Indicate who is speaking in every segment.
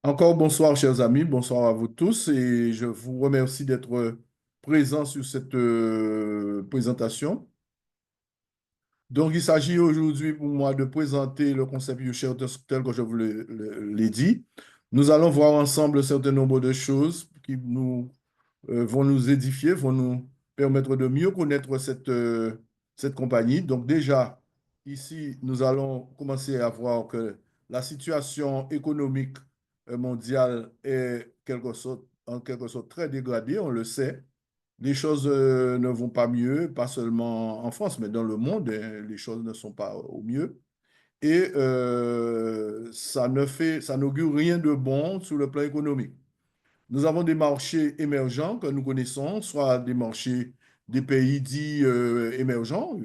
Speaker 1: Encore bonsoir, chers amis, bonsoir à vous tous et je vous remercie d'être présents sur cette présentation. Donc, il s'agit aujourd'hui pour moi de présenter le concept YouShare tel que je vous l'ai dit. Nous allons voir ensemble un certain nombre de choses qui vont nous édifier, vont nous permettre de mieux connaître cette compagnie. Donc déjà, ici, nous allons commencer à voir que la situation économique mondiale est en quelque sorte très dégradée, on le sait. Les choses ne vont pas mieux, pas seulement en France, mais dans le monde, hein, les choses ne sont pas au mieux. Et ça n'augure rien de bon sur le plan économique. Nous avons des marchés émergents que nous connaissons, soit des marchés des pays dits émergents,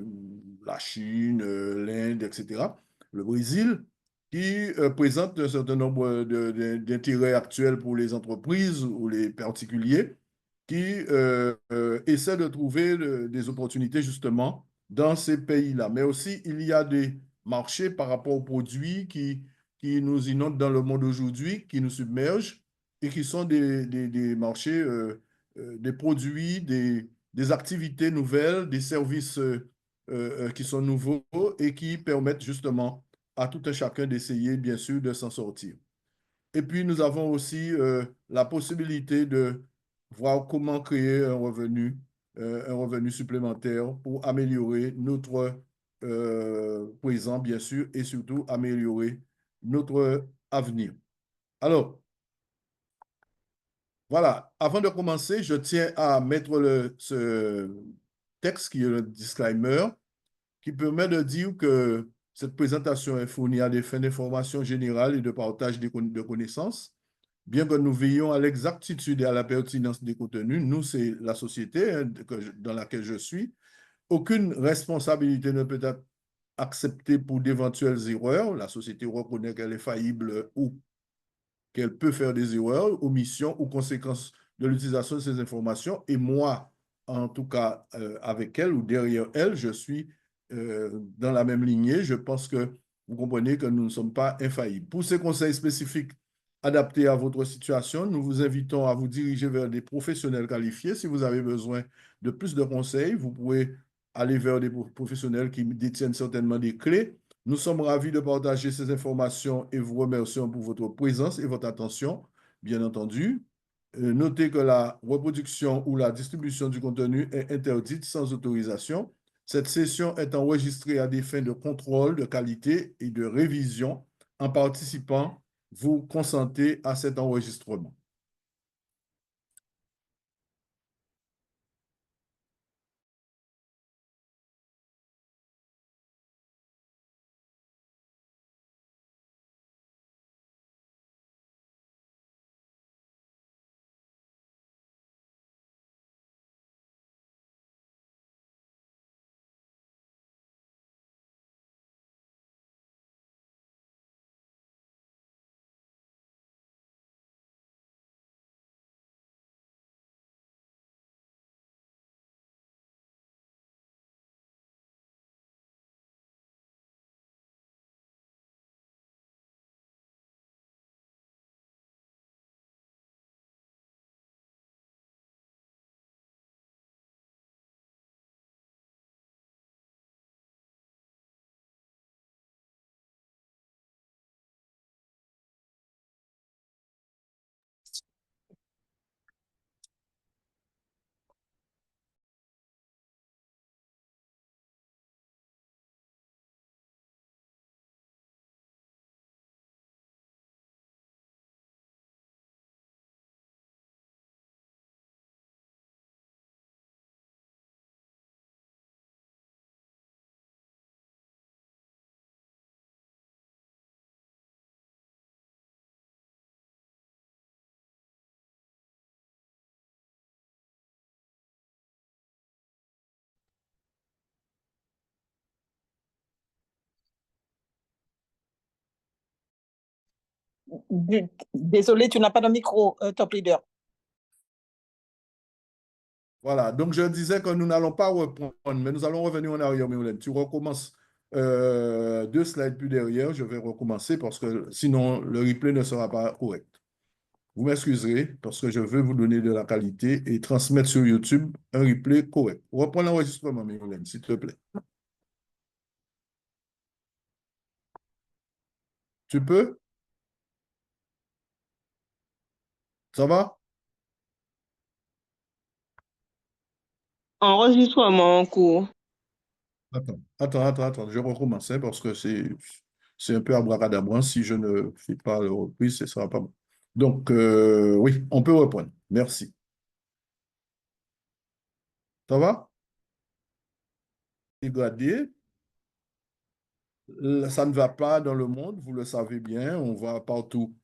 Speaker 1: la Chine, l'Inde, etc., le Brésil, qui présentent un certain nombre d'intérêts actuels pour les entreprises ou les particuliers qui essaient de trouver des opportunités justement dans ces pays-là. Mais aussi, il y a des marchés par rapport aux produits qui nous inondent dans le monde aujourd'hui, qui nous submergent et qui sont des marchés, des produits, des activités nouvelles, des services qui sont nouveaux et qui permettent justement à tout un chacun d'essayer, bien sûr, de s'en sortir. Et puis, nous avons aussi la possibilité de voir comment créer un revenu supplémentaire pour améliorer notre présent, bien sûr, et surtout améliorer notre avenir. Alors, voilà, avant de commencer, je tiens à mettre ce texte qui est le disclaimer, qui permet de dire que cette présentation est fournie à des fins d'information générale et de partage de connaissances. Bien que nous veillons à l'exactitude et à la pertinence des contenus, nous, c'est la société hein, dans laquelle je suis. Aucune responsabilité ne peut être acceptée pour d'éventuelles erreurs. La société reconnaît qu'elle est faillible ou qu'elle peut faire des erreurs, omissions ou conséquences de l'utilisation de ces informations. Et moi, en tout cas, avec elle ou derrière elle, je suis dans la même lignée. Je pense que vous comprenez que nous ne sommes pas infaillibles. Pour ces conseils spécifiques adaptés à votre situation, nous vous invitons à vous diriger vers des professionnels qualifiés. Si vous avez besoin de plus de conseils, vous pouvez aller vers des professionnels qui détiennent certainement des clés. Nous sommes ravis de partager ces informations et vous remercions pour votre présence et votre attention, bien entendu. Notez que la reproduction ou la distribution du contenu est interdite sans autorisation. Cette session est enregistrée à des fins de contrôle de qualité et de révision. En participant, vous consentez à cet enregistrement.
Speaker 2: Désolé, tu n'as pas de micro, top leader.
Speaker 1: Voilà, donc je disais que nous n'allons pas reprendre, mais nous allons revenir en arrière, Mylène. Tu recommences 2 slides plus derrière, je vais recommencer parce que sinon le replay ne sera pas correct. Vous m'excuserez parce que je veux vous donner de la qualité et transmettre sur YouTube un replay correct. Reprends l'enregistrement, Mylène, s'il te plaît. Tu peux? Ça va?
Speaker 3: Enregistrement en cours.
Speaker 1: Attends. Je recommence hein, parce que c'est un peu abracadabra. Si je ne fais pas le reprise, ce ne sera pas bon. Donc, oui, on peut reprendre. Merci. Ça va? Dégradé. Ça ne va pas dans le monde, vous le savez bien. On voit partout,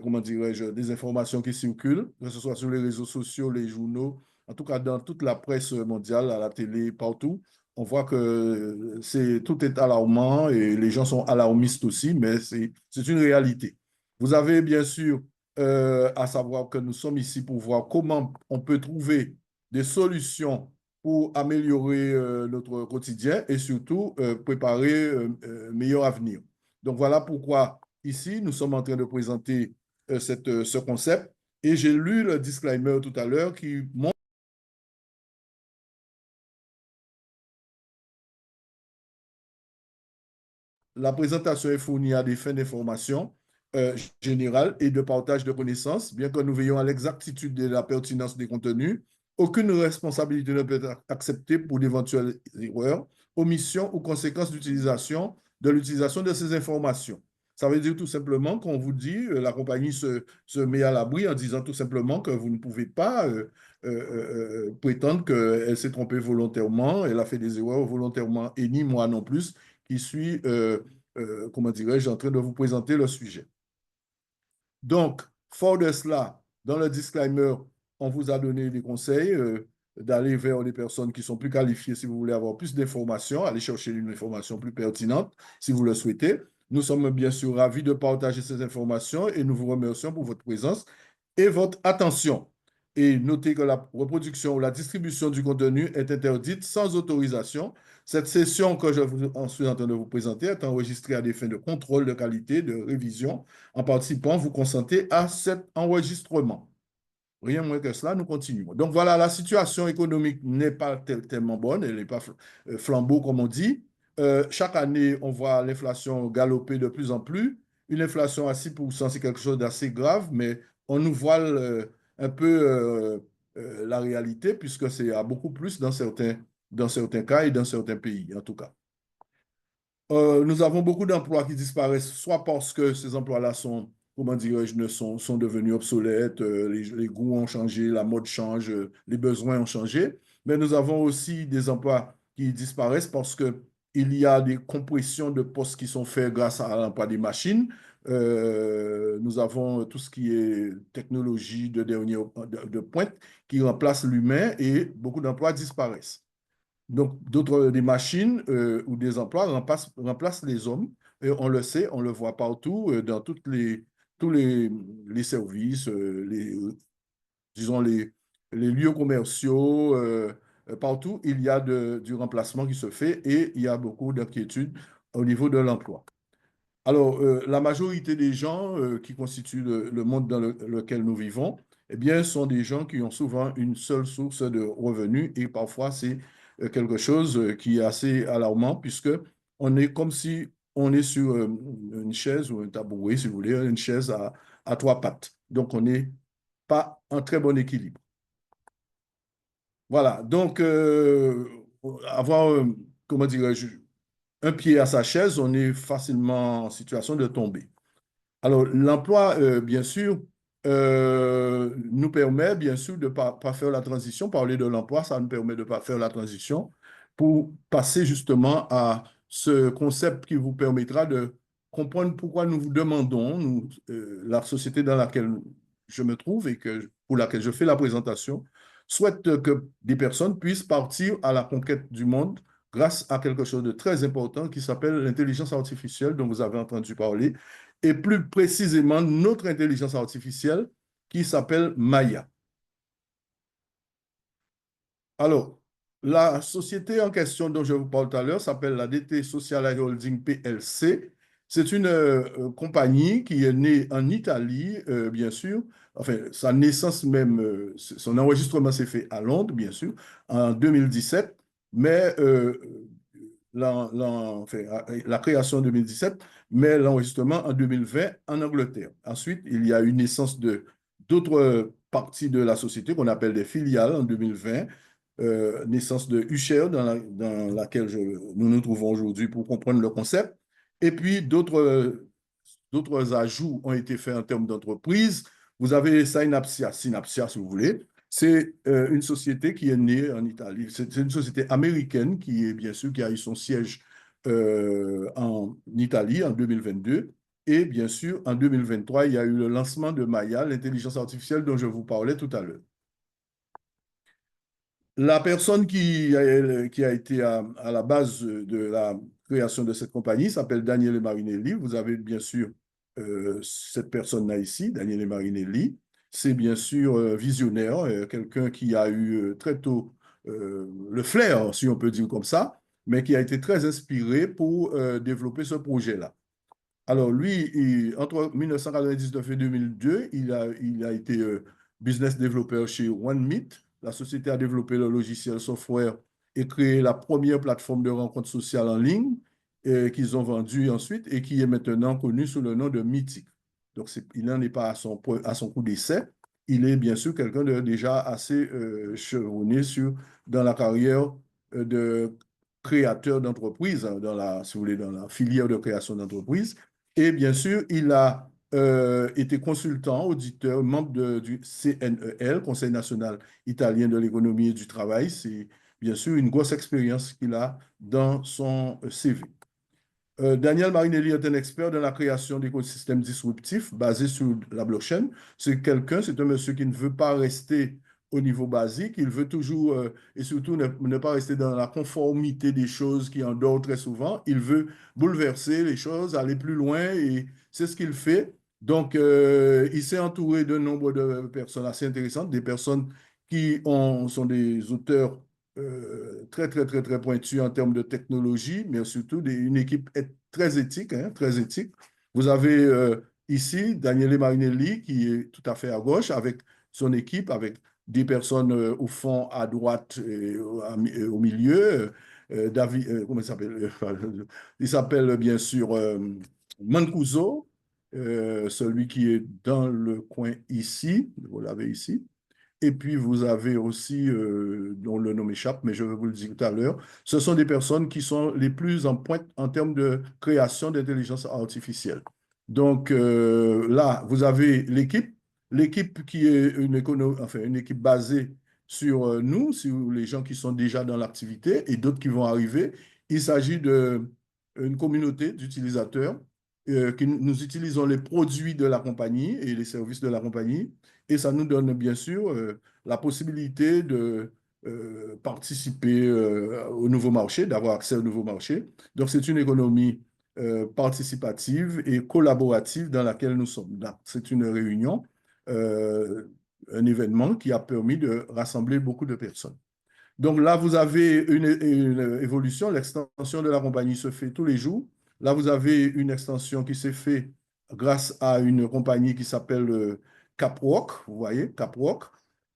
Speaker 1: comment dirais-je, des informations qui circulent, que ce soit sur les réseaux sociaux, les journaux, en tout cas dans toute la presse mondiale, à la télé, partout. On voit que tout est alarmant et les gens sont alarmistes aussi, mais c'est une réalité. Vous avez bien sûr à savoir que nous sommes ici pour voir comment on peut trouver des solutions pour améliorer notre quotidien et surtout préparer un meilleur avenir. Donc voilà pourquoi ici, nous sommes en train de présenter ce concept et j'ai lu le disclaimer tout à l'heure qui montre la présentation est fournie à des fins d'information générale et de partage de connaissances, bien que nous veillons à l'exactitude de la pertinence des contenus. Aucune responsabilité ne peut être acceptée pour d'éventuelles erreurs, omissions ou conséquences de l'utilisation de ces informations. Ça veut dire tout simplement qu'on vous dit, la compagnie se met à l'abri en disant tout simplement que vous ne pouvez pas prétendre qu'elle s'est trompée volontairement, elle a fait des erreurs volontairement, et ni moi non plus, qui suis, comment dirais-je, en train de vous présenter le sujet. Donc, fort de cela, dans le disclaimer, on vous a donné des conseils d'aller vers les personnes qui sont plus qualifiées si vous voulez avoir plus d'informations, aller chercher une information plus pertinente si vous le souhaitez. Nous sommes bien sûr ravis de partager ces informations et nous vous remercions pour votre présence et votre attention. Et notez que la reproduction ou la distribution du contenu est interdite sans autorisation. Cette session que je suis en train de vous présenter est enregistrée à des fins de contrôle de qualité, de révision. En participant, vous consentez à cet enregistrement. Rien moins que cela, nous continuons. Donc voilà, la situation économique n'est pas tellement bonne, elle n'est pas flambeau comme on dit. Chaque année, on voit l'inflation galoper de plus en plus. Une inflation à 6%, c'est quelque chose d'assez grave, mais on nous voile un peu la réalité puisque c'est à beaucoup plus dans certains cas et dans certains pays, en tout cas. Nous avons beaucoup d'emplois qui disparaissent, soit parce que ces emplois-là sont, comment dirais-je, sont devenus obsolètes, les goûts ont changé, la mode change, les besoins ont changé, mais nous avons aussi des emplois qui disparaissent parce qu'il y a des compressions de postes qui sont faits grâce à l'emploi des machines. Nous avons tout ce qui est technologie de pointe qui remplace l'humain et beaucoup d'emplois disparaissent. Donc, des machines ou des emplois remplacent les hommes. Et on le sait, on le voit partout, dans tous les services, disons les lieux commerciaux, partout, il y a du remplacement qui se fait et il y a beaucoup d'inquiétudes au niveau de l'emploi. Alors, la majorité des gens qui constituent le monde dans lequel nous vivons, eh bien, sont des gens qui ont souvent une seule source de revenus et parfois c'est quelque chose qui est assez alarmant puisque on est comme si on est sur une chaise ou un tabouret, si vous voulez, une chaise à trois pattes. Donc, on n'est pas en très bon équilibre. Voilà, donc avoir, comment dirais-je, un pied à sa chaise, on est facilement en situation de tomber. Alors, l'emploi, bien sûr, nous permet, bien sûr, de ne pas faire la transition. Parler de l'emploi, ça nous permet de ne pas faire la transition pour passer justement à ce concept qui vous permettra de comprendre pourquoi nous vous demandons, la société dans laquelle je me trouve et pour laquelle je fais la présentation, souhaite que des personnes puissent partir à la conquête du monde grâce à quelque chose de très important qui s'appelle l'intelligence artificielle dont vous avez entendu parler et plus précisément notre intelligence artificielle qui s'appelle Maya. Alors, la société en question dont je vous parle tout à l'heure s'appelle la DT Social Holding PLC. C'est une compagnie qui est née en Italie, bien sûr. Enfin, sa naissance même, son enregistrement s'est fait à Londres, bien sûr, en 2017. Mais enfin, la création en 2017, mais l'enregistrement en 2020 en Angleterre. Ensuite, il y a eu naissance de d'autres parties de la société qu'on appelle des filiales en 2020. Naissance de Usher dans laquelle nous nous trouvons aujourd'hui pour comprendre le concept. Et puis, d'autres ajouts ont été faits en termes d'entreprise. Vous avez Synapsia si vous voulez. C'est une société qui est née en Italie. C'est une société américaine qui est bien sûr qui a eu son siège en Italie en 2022. Et bien sûr, en 2023, il y a eu le lancement de Maya, l'intelligence artificielle dont je vous parlais tout à l'heure. La personne qui a été à la base de la création de cette compagnie s'appelle Daniele Marinelli. Vous avez bien sûr cette personne-là ici, Daniele Marinelli. C'est bien sûr visionnaire, quelqu'un qui a eu très tôt le flair, si on peut dire comme ça, mais qui a été très inspiré pour développer ce projet-là. Alors, lui, entre 1999 et 2002, il a été business developer chez OneMeet. La société a développé le logiciel software et créé la première plateforme de rencontres sociales en ligne qu'ils ont vendue ensuite et qui est maintenant connue sous le nom de Meetic. Donc, il n'en est pas à son coup d'essai. Il est bien sûr quelqu'un de déjà assez chevronné dans la carrière de créateur d'entreprise, hein, si vous voulez, dans la filière de création d'entreprise. Et bien sûr, il a été consultant, auditeur, membre du CNEL, Conseil national italien de l'économie et du travail. C'est bien sûr une grosse expérience qu'il a dans son CV. Daniel Marinelli est un expert dans la création d'écosystèmes disruptifs basés sur la blockchain. C'est un monsieur qui ne veut pas rester au niveau basique, il veut toujours, et surtout ne pas rester dans la conformité des choses qui endort très souvent. Il veut bouleverser les choses, aller plus loin, et c'est ce qu'il fait. Donc, il s'est entouré d'un nombre de personnes assez intéressantes, des personnes sont des auteurs très, très, très, très pointu en termes de technologie, mais surtout une équipe très éthique, hein, très éthique. Vous avez ici Daniele Marinelli qui est tout à fait à gauche avec son équipe, avec des personnes au fond, à droite et au milieu. David, comment il s'appelle? Il s'appelle bien sûr Mancuso, celui qui est dans le coin ici. Vous l'avez ici. Et puis, vous avez aussi, dont le nom m'échappe, mais je vais vous le dire tout à l'heure, ce sont des personnes qui sont les plus en pointe en termes de création d'intelligence artificielle. Donc, là, vous avez l'équipe qui est une équipe basée sur nous, sur les gens qui sont déjà dans l'activité et d'autres qui vont arriver. Il s'agit d'une communauté d'utilisateurs qui nous utilisons les produits de la compagnie et les services de la compagnie. Et ça nous donne bien sûr la possibilité de participer au nouveau marché, d'avoir accès au nouveau marché. Donc, c'est une économie participative et collaborative dans laquelle nous sommes. C'est une réunion, un événement qui a permis de rassembler beaucoup de personnes. Donc là, vous avez une évolution. L'extension de la compagnie se fait tous les jours. Là, vous avez une extension qui s'est faite grâce à une compagnie qui s'appelle Caprock, vous voyez, Caprock,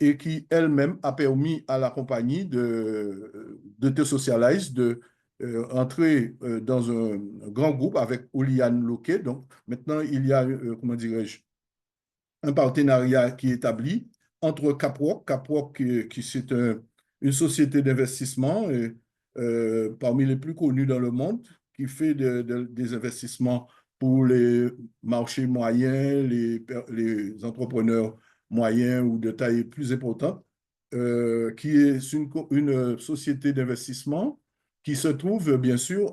Speaker 1: et qui elle-même a permis à la compagnie de te socialize, de entrer dans un grand groupe avec Oliane Loquet. Donc maintenant, il y a, comment dirais-je, un partenariat qui est établi entre Caprock qui c'est une société d'investissement parmi les plus connues dans le monde, qui fait des investissements pour les marchés moyens, les entrepreneurs moyens ou de taille plus importante, qui est une société d'investissement qui se trouve bien sûr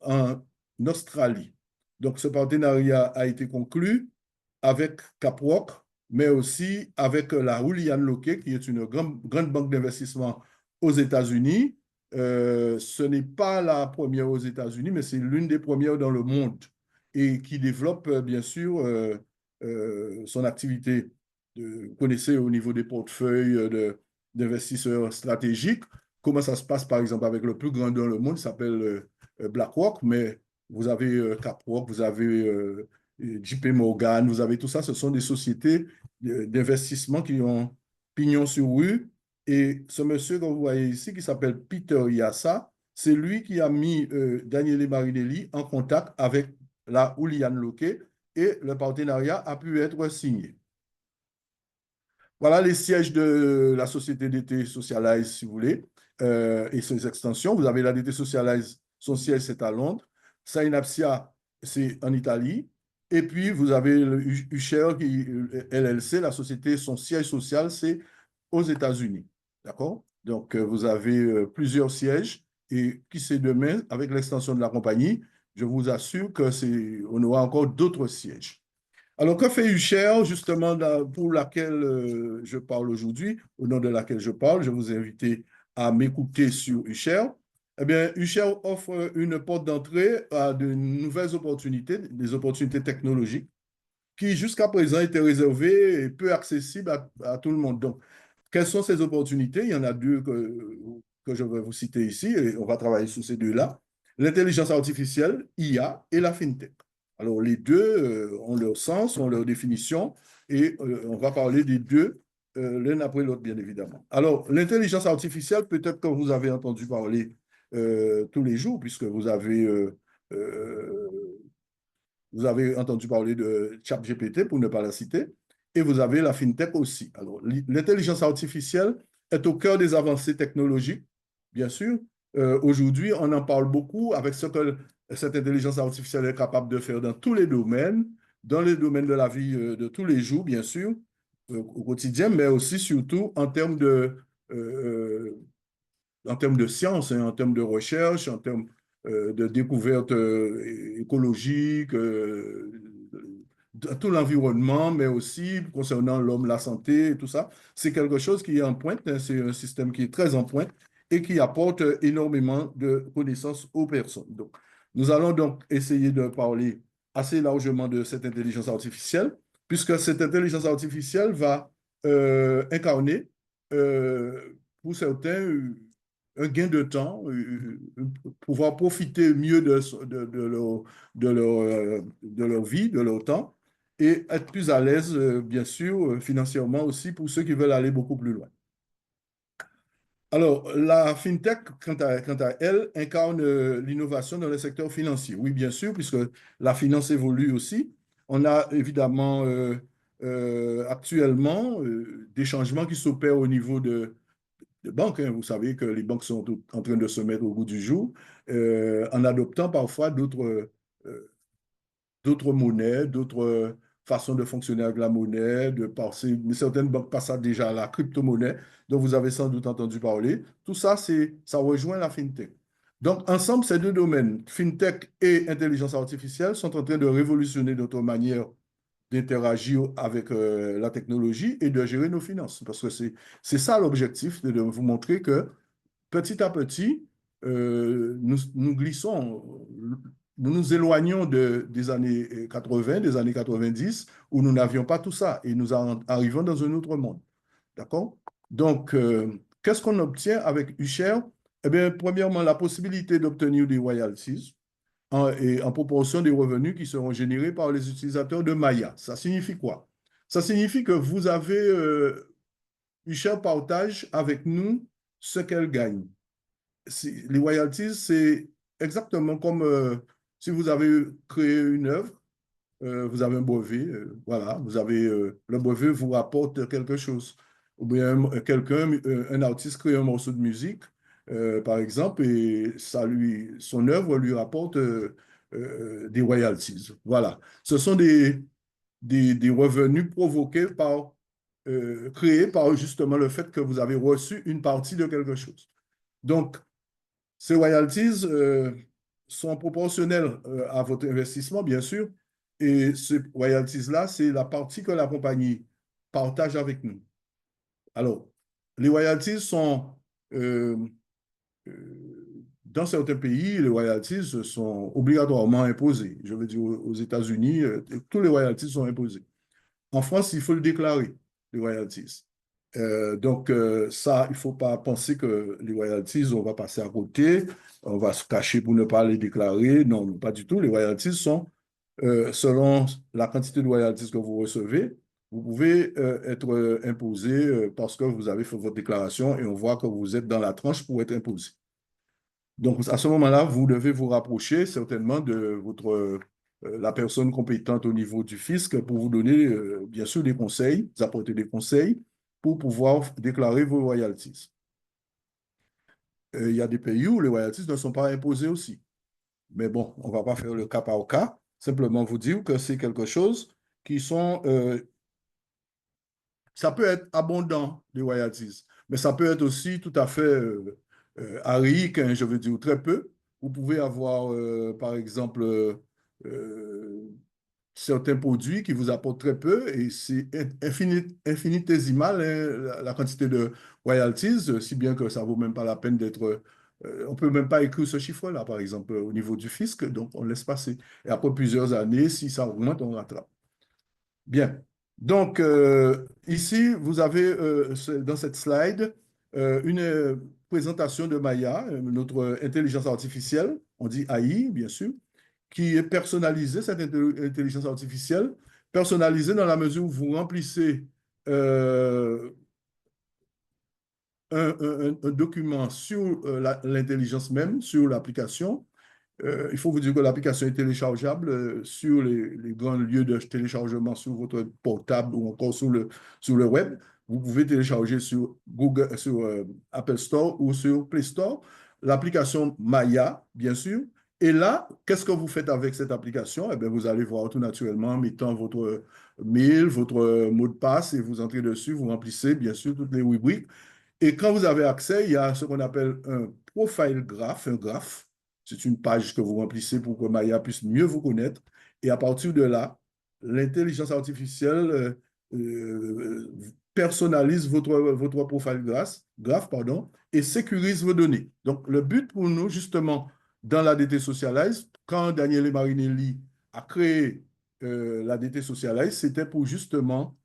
Speaker 1: en Australie. Donc ce partenariat a été conclu avec Caprock, mais aussi avec la Houlihan Lokey, qui est une grande banque d'investissement aux États-Unis. Ce n'est pas la première aux États-Unis, mais c'est l'une des premières dans le monde et qui développe, bien sûr, son activité. Vous connaissez au niveau des portefeuilles d'investisseurs stratégiques, comment ça se passe, par exemple, avec le plus grand dans le monde, il s'appelle BlackRock, mais vous avez Caprock, vous avez JP Morgan, vous avez tout ça. Ce sont des sociétés d'investissement qui ont pignon sur rue. Et ce monsieur que vous voyez ici, qui s'appelle Peter Yassa, c'est lui qui a mis Daniele Marinelli en contact avec la Julian Loquet et le partenariat a pu être signé. Voilà les sièges de la société DT Socialize, si vous voulez, et ses extensions. Vous avez la DT Socialize, son siège, c'est à Londres. Synapsia, c'est en Italie. Et puis, vous avez le Usher, LLC, la société, son siège social, c'est aux États-Unis. D'accord? Donc, vous avez plusieurs sièges. Et qui sait demain, avec l'extension de la compagnie, je vous assure qu'on aura encore d'autres sièges. Alors, que fait Usher, justement, pour laquelle je parle aujourd'hui, au nom de laquelle je parle, je vous invite à m'écouter sur Usher. Eh bien, Usher offre une porte d'entrée à de nouvelles opportunités, des opportunités technologiques qui, jusqu'à présent, étaient réservées et peu accessibles à tout le monde. Donc, quelles sont ces opportunités? Il y en a deux que je vais vous citer ici, et on va travailler sur ces deux-là. L'intelligence artificielle, IA, et la FinTech. Alors, les deux ont leur sens, ont leur définition, et on va parler des deux l'un après l'autre, bien évidemment. Alors, l'intelligence artificielle, peut-être que vous avez entendu parler tous les jours, puisque vous avez entendu parler de ChatGPT, pour ne pas la citer, et vous avez la FinTech aussi. Alors, l'intelligence artificielle est au cœur des avancées technologiques, bien sûr. Aujourd'hui, on en parle beaucoup avec ce que cette intelligence artificielle est capable de faire dans les domaines de la vie de tous les jours, bien sûr, au quotidien, mais aussi, surtout, en termes de science, hein, en termes de recherche, en termes de découverte écologique, de tout l'environnement, mais aussi concernant l'homme, la santé, et tout ça. C'est quelque chose qui est en pointe, hein, c'est un système qui est très en pointe et qui apporte énormément de connaissances aux personnes. Donc, nous allons donc essayer de parler assez largement de cette intelligence artificielle, puisque cette intelligence artificielle va incarner, pour certains, un gain de temps, pouvoir profiter mieux de leur vie, de leur temps, et être plus à l'aise, bien sûr, financièrement aussi, pour ceux qui veulent aller beaucoup plus loin. Alors, la FinTech, quant à elle, incarne l'innovation dans le secteur financier. Oui, bien sûr, puisque la finance évolue aussi. On a évidemment actuellement des changements qui s'opèrent au niveau de banques, hein. Vous savez que les banques sont en train de se mettre au goût du jour, en adoptant parfois d'autres monnaies, d'autres façons de fonctionner avec la monnaie, de passer, mais certaines banques passent déjà à la crypto-monnaie, dont vous avez sans doute entendu parler. Tout ça, ça rejoint la FinTech. Donc, ensemble, ces deux domaines, FinTech et intelligence artificielle, sont en train de révolutionner notre manière d'interagir avec la technologie et de gérer nos finances. Parce que c'est ça l'objectif, de vous montrer que petit à petit, nous glissons, nous nous éloignons des années 80, des années 90, où nous n'avions pas tout ça, et nous arrivons dans un autre monde. D'accord? Donc, qu'est-ce qu'on obtient avec Usher? Eh bien, premièrement, la possibilité d'obtenir des royalties et en proportion des revenus qui seront générés par les utilisateurs de Maya. Ça signifie quoi? Ça signifie que vous avez, Usher partage avec nous ce qu'elle gagne. Les royalties, c'est exactement comme si vous avez créé une œuvre, vous avez un brevet, voilà, le brevet vous rapporte quelque chose. Ou bien un artiste crée un morceau de musique, par exemple, et son œuvre lui rapporte des royalties. Voilà. Ce sont des revenus créés par justement le fait que vous avez reçu une partie de quelque chose. Donc, ces royalties sont proportionnelles à votre investissement, bien sûr, et ces royalties-là, c'est la partie que la compagnie partage avec nous. Alors, les royalties sont, euh, dans certains pays, les royalties sont obligatoirement imposées. Je veux dire, aux États-Unis, tous les royalties sont imposées. En France, il faut le déclarer, les royalties. Ça, il ne faut pas penser que les royalties, on va passer à côté, on va se cacher pour ne pas les déclarer. Non, pas du tout. Les royalties sont, selon la quantité de royalties que vous recevez, vous pouvez être imposé parce que vous avez fait votre déclaration et on voit que vous êtes dans la tranche pour être imposé. Donc, à ce moment-là, vous devez vous rapprocher certainement de la personne compétente au niveau du fisc pour vous donner, bien sûr, des conseils, vous apporter des conseils pour pouvoir déclarer vos royalties. Il y a des pays où les royalties ne sont pas imposées aussi. Mais bon, on ne va pas faire le cas par cas, simplement vous dire que c'est quelque chose qui sont, ça peut être abondant, les royalties, mais ça peut être aussi tout à fait arique, hein, je veux dire très peu. Vous pouvez avoir, par exemple, certains produits qui vous apportent très peu et c'est infinitésimal, hein, la quantité de royalties, si bien que ça ne vaut même pas la peine d'être. On ne peut même pas écrire ce chiffre-là, par exemple, au niveau du fisc, donc on laisse passer. Et après plusieurs années, si ça augmente, on rattrape. Bien. Donc, ici, vous avez dans cette slide une présentation de Maya, notre intelligence artificielle, on dit AI, bien sûr, qui est personnalisée, cette intelligence artificielle, personnalisée dans la mesure où vous remplissez euh, un document sur l'intelligence même, sur l'application. Il faut vous dire que l'application est téléchargeable sur les grands lieux de téléchargement sur votre portable ou encore sur le web. Vous pouvez télécharger sur Google, sur Apple Store ou sur Play Store l'application Maya, bien sûr. Et là, qu'est-ce que vous faites avec cette application? Eh bien, vous allez voir tout naturellement en mettant votre mail, votre mot de passe et vous entrez dessus, vous remplissez bien sûr toutes les rubriques. Et quand vous avez accès, il y a ce qu'on appelle un profile graph, un graphe. C'est une page que vous remplissez pour que Maya puisse mieux vous connaître. Et à partir de là, l'intelligence artificielle personnalise votre profile graph, pardon, et sécurise vos données. Donc, le but pour nous, justement, dans la DT Socialize, quand Daniele Marinelli a créé la DT Socialize, c'était pour justement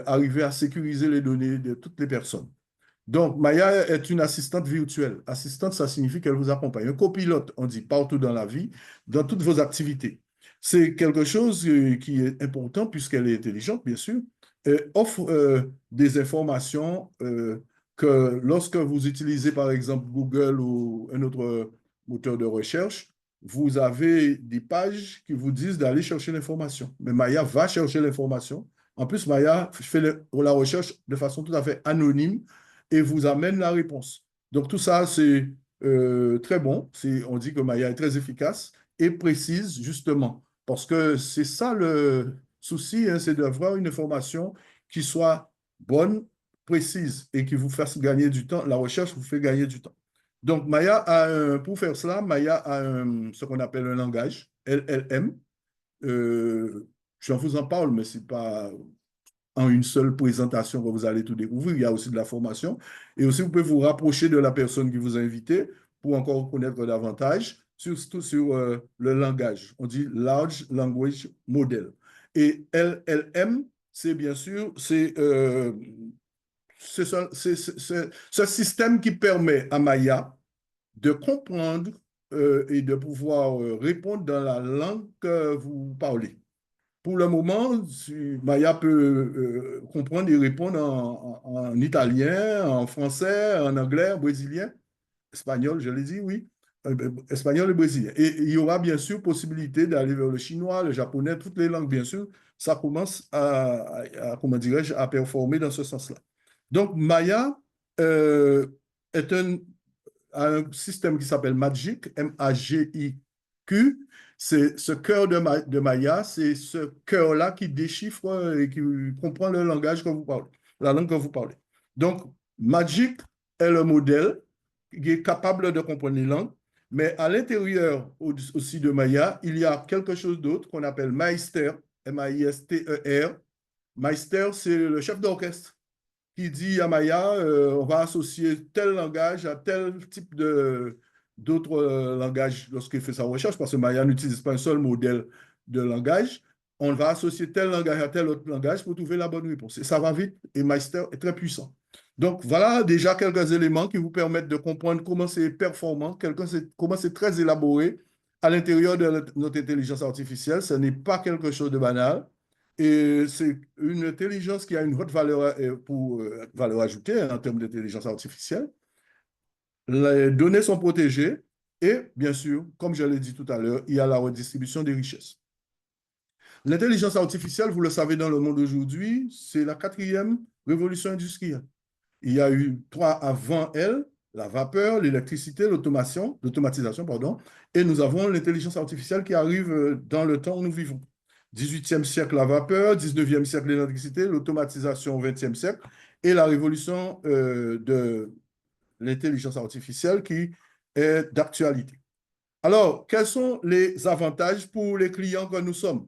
Speaker 1: arriver à sécuriser les données de toutes les personnes. Donc, Maya est une assistante virtuelle. Assistante, ça signifie qu'elle vous accompagne. Un copilote, on dit, partout dans la vie, dans toutes vos activités. C'est quelque chose qui est important puisqu'elle est intelligente, bien sûr, et offre des informations que lorsque vous utilisez, par exemple, Google ou un autre moteur de recherche, vous avez des pages qui vous disent d'aller chercher l'information. Mais Maya va chercher l'information. En plus, Maya fait la recherche de façon tout à fait anonyme et vous amène la réponse. Donc, tout ça, c'est très bon. On dit que Maya est très efficace et précise, justement, parce que c'est ça le souci, hein, c'est d'avoir une information qui soit bonne, précise et qui vous fasse gagner du temps. La recherche vous fait gagner du temps. Donc, pour faire cela, Maya a ce qu'on appelle un langage, LLM. Je vous en parle, mais ce n'est pas en une seule présentation que vous allez tout découvrir. Il y a aussi de la formation. Et aussi, vous pouvez vous rapprocher de la personne qui vous a invité pour encore connaître davantage, surtout sur le langage. On dit Large Language Model. Et LLM, c'est bien sûr, ce système qui permet à Maya de comprendre et de pouvoir répondre dans la langue que vous parlez. Pour le moment, Maya peut comprendre et répondre en italien, en français, en anglais, en brésilien, espagnol, je l'ai dit, oui, espagnol et brésilien. Et il y aura bien sûr possibilité d'aller vers le chinois, le japonais, toutes les langues, bien sûr. Ça commence comment dirais-je, à performer dans ce sens-là. Donc, Maya euh, est un système qui s'appelle Magic, M-A-G-I-Q. C'est ce cœur de Maya, c'est ce cœur-là qui déchiffre et qui comprend le langage que vous parlez, la langue que vous parlez. Donc, Magic est le modèle qui est capable de comprendre les langues, mais à l'intérieur aussi de Maya, il y a quelque chose d'autre qu'on appelle Meister, M-A-I-S-T-E-R. Meister, c'est le chef d'orchestre qui dit à Maya, on va associer tel langage à tel type d'autres langages lorsqu'il fait sa recherche, parce que Maya n'utilise pas un seul modèle de langage. On va associer tel langage à tel autre langage pour trouver la bonne réponse. Et ça va vite et Meister est très puissant. Donc, voilà déjà quelques éléments qui vous permettent de comprendre comment c'est performant, comment c'est très élaboré à l'intérieur de notre intelligence artificielle. Ce n'est pas quelque chose de banal. Et c'est une intelligence qui a une haute valeur, valeur ajoutée en termes d'intelligence artificielle. Les données sont protégées et, bien sûr, comme je l'ai dit tout à l'heure, il y a la redistribution des richesses. L'intelligence artificielle, vous le savez, dans le monde aujourd'hui, c'est la quatrième révolution industrielle. Il y a eu trois avant elle, la vapeur, l'électricité, l'automatisation, pardon, et nous avons l'intelligence artificielle qui arrive dans le temps où nous vivons. 18e siècle, la vapeur, 19e siècle, l'électricité, l'automatisation au 20e siècle, et la révolution de l'intelligence artificielle qui est d'actualité. Alors, quels sont les avantages pour les clients que nous sommes?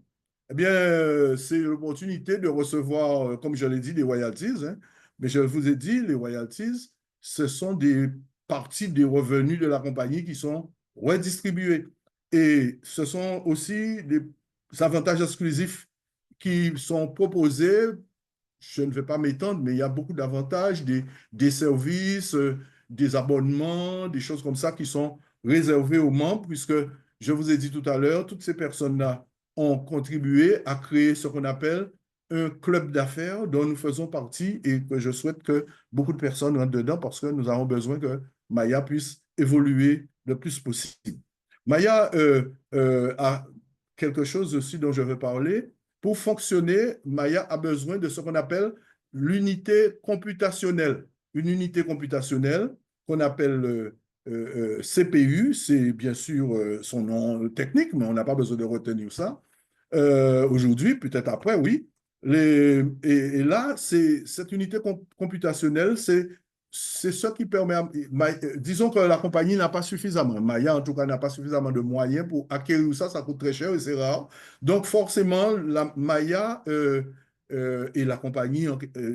Speaker 1: Eh bien, c'est l'opportunité de recevoir, comme je l'ai dit, des royalties, hein. Mais je vous ai dit, les royalties, ce sont des parties des revenus de la compagnie qui sont redistribuées. Et ce sont aussi des avantages exclusifs qui sont proposés. Je ne vais pas m'étendre, mais il y a beaucoup d'avantages, des services, des abonnements, des choses comme ça qui sont réservées aux membres, puisque je vous ai dit tout à l'heure, toutes ces personnes-là ont contribué à créer ce qu'on appelle un club d'affaires dont nous faisons partie et que je souhaite que beaucoup de personnes rentrent dedans parce que nous avons besoin que Maya puisse évoluer le plus possible. Maya a quelque chose aussi dont je veux parler. Pour fonctionner, Maya a besoin de ce qu'on appelle l'unité computationnelle. Une unité computationnelle qu'on appelle CPU, c'est bien sûr son nom technique, mais on n'a pas besoin de retenir ça. Aujourd'hui, peut-être après, oui. Et là, cette unité computationnelle, c'est ce qui permet, disons que la compagnie n'a pas suffisamment, Maya en tout cas n'a pas suffisamment de moyens pour acquérir ça, ça coûte très cher et c'est rare. Donc forcément, la Maya et la compagnie,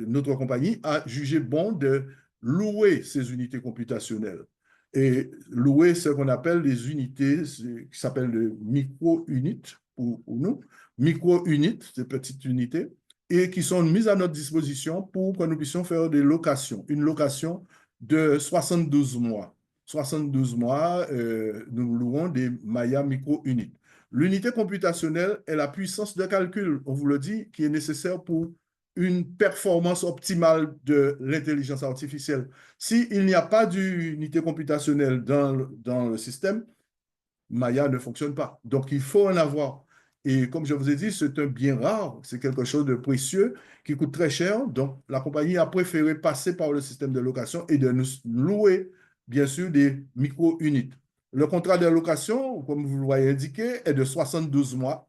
Speaker 1: notre compagnie a jugé bon de louer ces unités computationnelles et louer ce qu'on appelle les unités qui s'appellent le micro-unit pour nous, micro-unit, ces petites unités, et qui sont mises à notre disposition pour que nous puissions faire des locations. Une location de 72 mois. 72 mois, nous louons des Maya micro-units. L'unité computationnelle est la puissance de calcul, on vous le dit, qui est nécessaire pour une performance optimale de l'intelligence artificielle. S'il n'y a pas d'unité computationnelle dans le système, Maya ne fonctionne pas. Donc, il faut en avoir. Et comme je vous ai dit, c'est un bien rare, c'est quelque chose de précieux qui coûte très cher. Donc, la compagnie a préféré passer par le système de location et de nous louer, bien sûr, des micro-unités. Le contrat de location, comme vous le voyez indiqué, est de 72 mois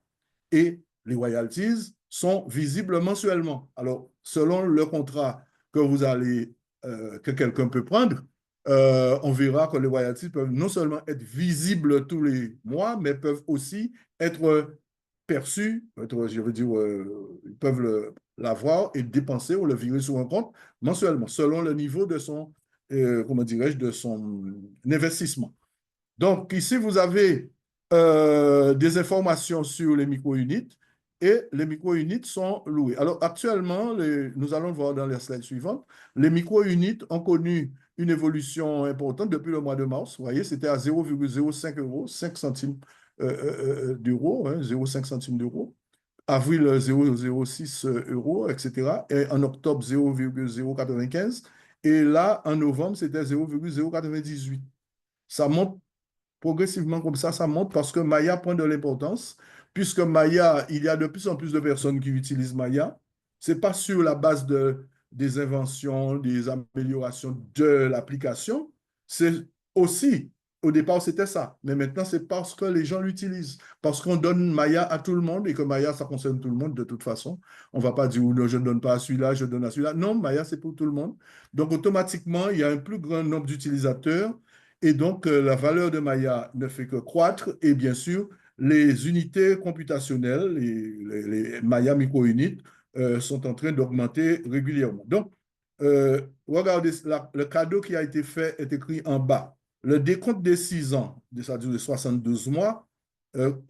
Speaker 1: et les royalties sont visibles mensuellement. Alors, selon le contrat que que quelqu'un peut prendre, on verra que les royalties peuvent non seulement être visibles tous les mois, mais peuvent aussi être perçus, je veux dire, ils peuvent l'avoir et dépenser ou le virer sur un compte mensuellement, selon le niveau de son, comment dirais-je, de son investissement. Donc, ici, vous avez des informations sur les micro-unités et les micro-unités sont loués. Alors, actuellement, nous allons le voir dans les slides suivantes, les micro-unités ont connu une évolution importante depuis le mois de mars. Vous voyez, c'était à 0,05 euros, 5 centimes d'euros, hein, 0,5 centimes d'euros. Avril, 0,06 euros, etc. Et en octobre, 0,095. Et là, en novembre, c'était 0,098. Ça monte progressivement comme ça monte parce que Maya prend de l'importance, puisque Maya, il y a de plus en plus de personnes qui utilisent Maya. Ce n'est pas sur la base des inventions, des améliorations de l'application, c'est aussi, au départ c'était ça, mais maintenant c'est parce que les gens l'utilisent, parce qu'on donne Maya à tout le monde et que Maya, ça concerne tout le monde de toute façon. On ne va pas dire, oh, non, je ne donne pas à celui-là, je donne à celui-là. Non, Maya, c'est pour tout le monde. Donc automatiquement, il y a un plus grand nombre d'utilisateurs et donc, la valeur de Maya ne fait que croître et bien sûr, les unités computationnelles, les Maya micro-unités, sont en train d'augmenter régulièrement. Donc, regardez, le cadeau qui a été fait est écrit en bas. Le décompte des 6 ans, c'est-à-dire de 72 mois,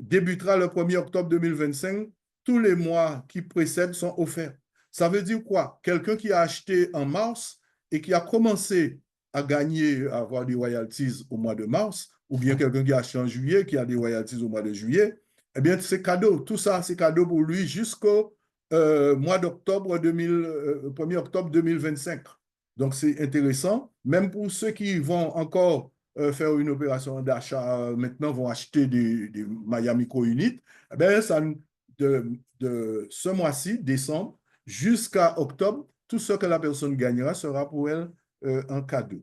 Speaker 1: débutera le 1er octobre 2025. Tous les mois qui précèdent sont offerts. Ça veut dire quoi? Quelqu'un qui a acheté en mars, et qui a commencé à gagner, à avoir des royalties au mois de mars, ou bien quelqu'un qui a acheté en juillet, qui a des royalties au mois de juillet, eh bien, c'est cadeau. Tout ça, c'est cadeau pour lui jusqu'au mois d'octobre 1er octobre 2025. Donc, c'est intéressant. Même pour ceux qui vont encore faire une opération d'achat, maintenant vont acheter des Maya Micro-Units, eh bien, ça, de ce mois-ci, décembre, jusqu'à octobre, tout ce que la personne gagnera sera pour elle un cadeau.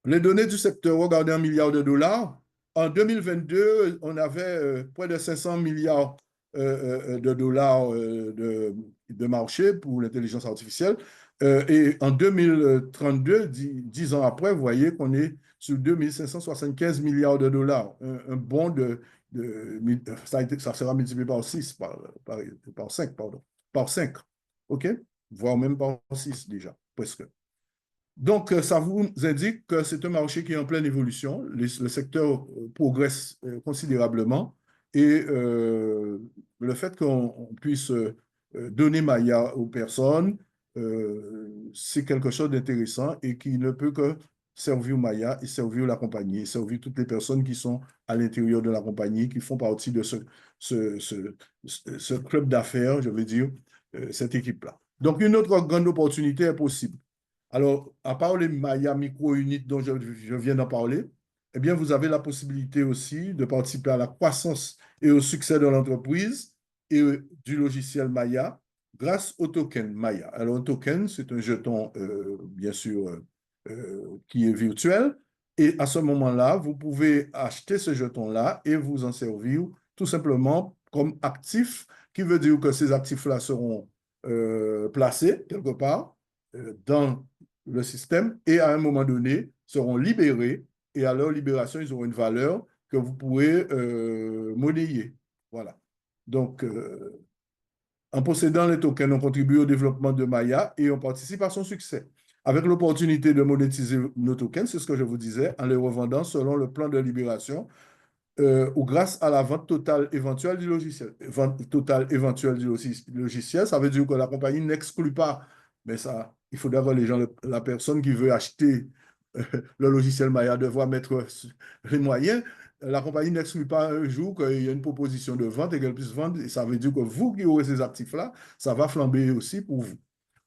Speaker 1: Les données du secteur, regardez en milliards de dollars. En 2022, on avait près de 500 milliards de dollars de marché pour l'intelligence artificielle. Et en 2032, 10 ans après, vous voyez qu'on est sur 2575 milliards de dollars. Un bond ça sera multiplié par 6, par 5, pardon. Par 5, OK? Voire même par 6 déjà, presque. Donc, ça vous indique que c'est un marché qui est en pleine évolution. Le secteur progresse considérablement et le fait qu'on puisse donner Maya aux personnes, c'est quelque chose d'intéressant et qui ne peut que servir Maya et servir la compagnie, et servir toutes les personnes qui sont à l'intérieur de la compagnie, qui font partie de ce club d'affaires, je veux dire, cette équipe-là. Donc, une autre grande opportunité est possible. Alors, à part les Maya Micro-Units dont je viens d'en parler, eh bien, vous avez la possibilité aussi de participer à la croissance et au succès de l'entreprise et du logiciel Maya grâce au token Maya. Alors, un token, c'est un jeton, bien sûr, qui est virtuel. Et à ce moment-là, vous pouvez acheter ce jeton-là et vous en servir tout simplement comme actif, qui veut dire que ces actifs-là seront placés quelque part dans le système et à un moment donné seront libérés et à leur libération, ils auront une valeur que vous pourrez monnayer. Voilà. Donc, en possédant les tokens, on contribue au développement de Maya et on participe à son succès. Avec l'opportunité de monétiser nos tokens, c'est ce que je vous disais, en les revendant selon le plan de libération ou grâce à la vente totale éventuelle du logiciel. Vente totale éventuelle du logiciel, ça veut dire que la compagnie n'exclut pas, mais ça, il faut d'abord les gens, la personne qui veut acheter le logiciel Maya devra mettre les moyens. La compagnie n'exclut pas un jour qu'il y a une proposition de vente et qu'elle puisse vendre, et ça veut dire que vous qui aurez ces actifs-là, ça va flamber aussi pour vous.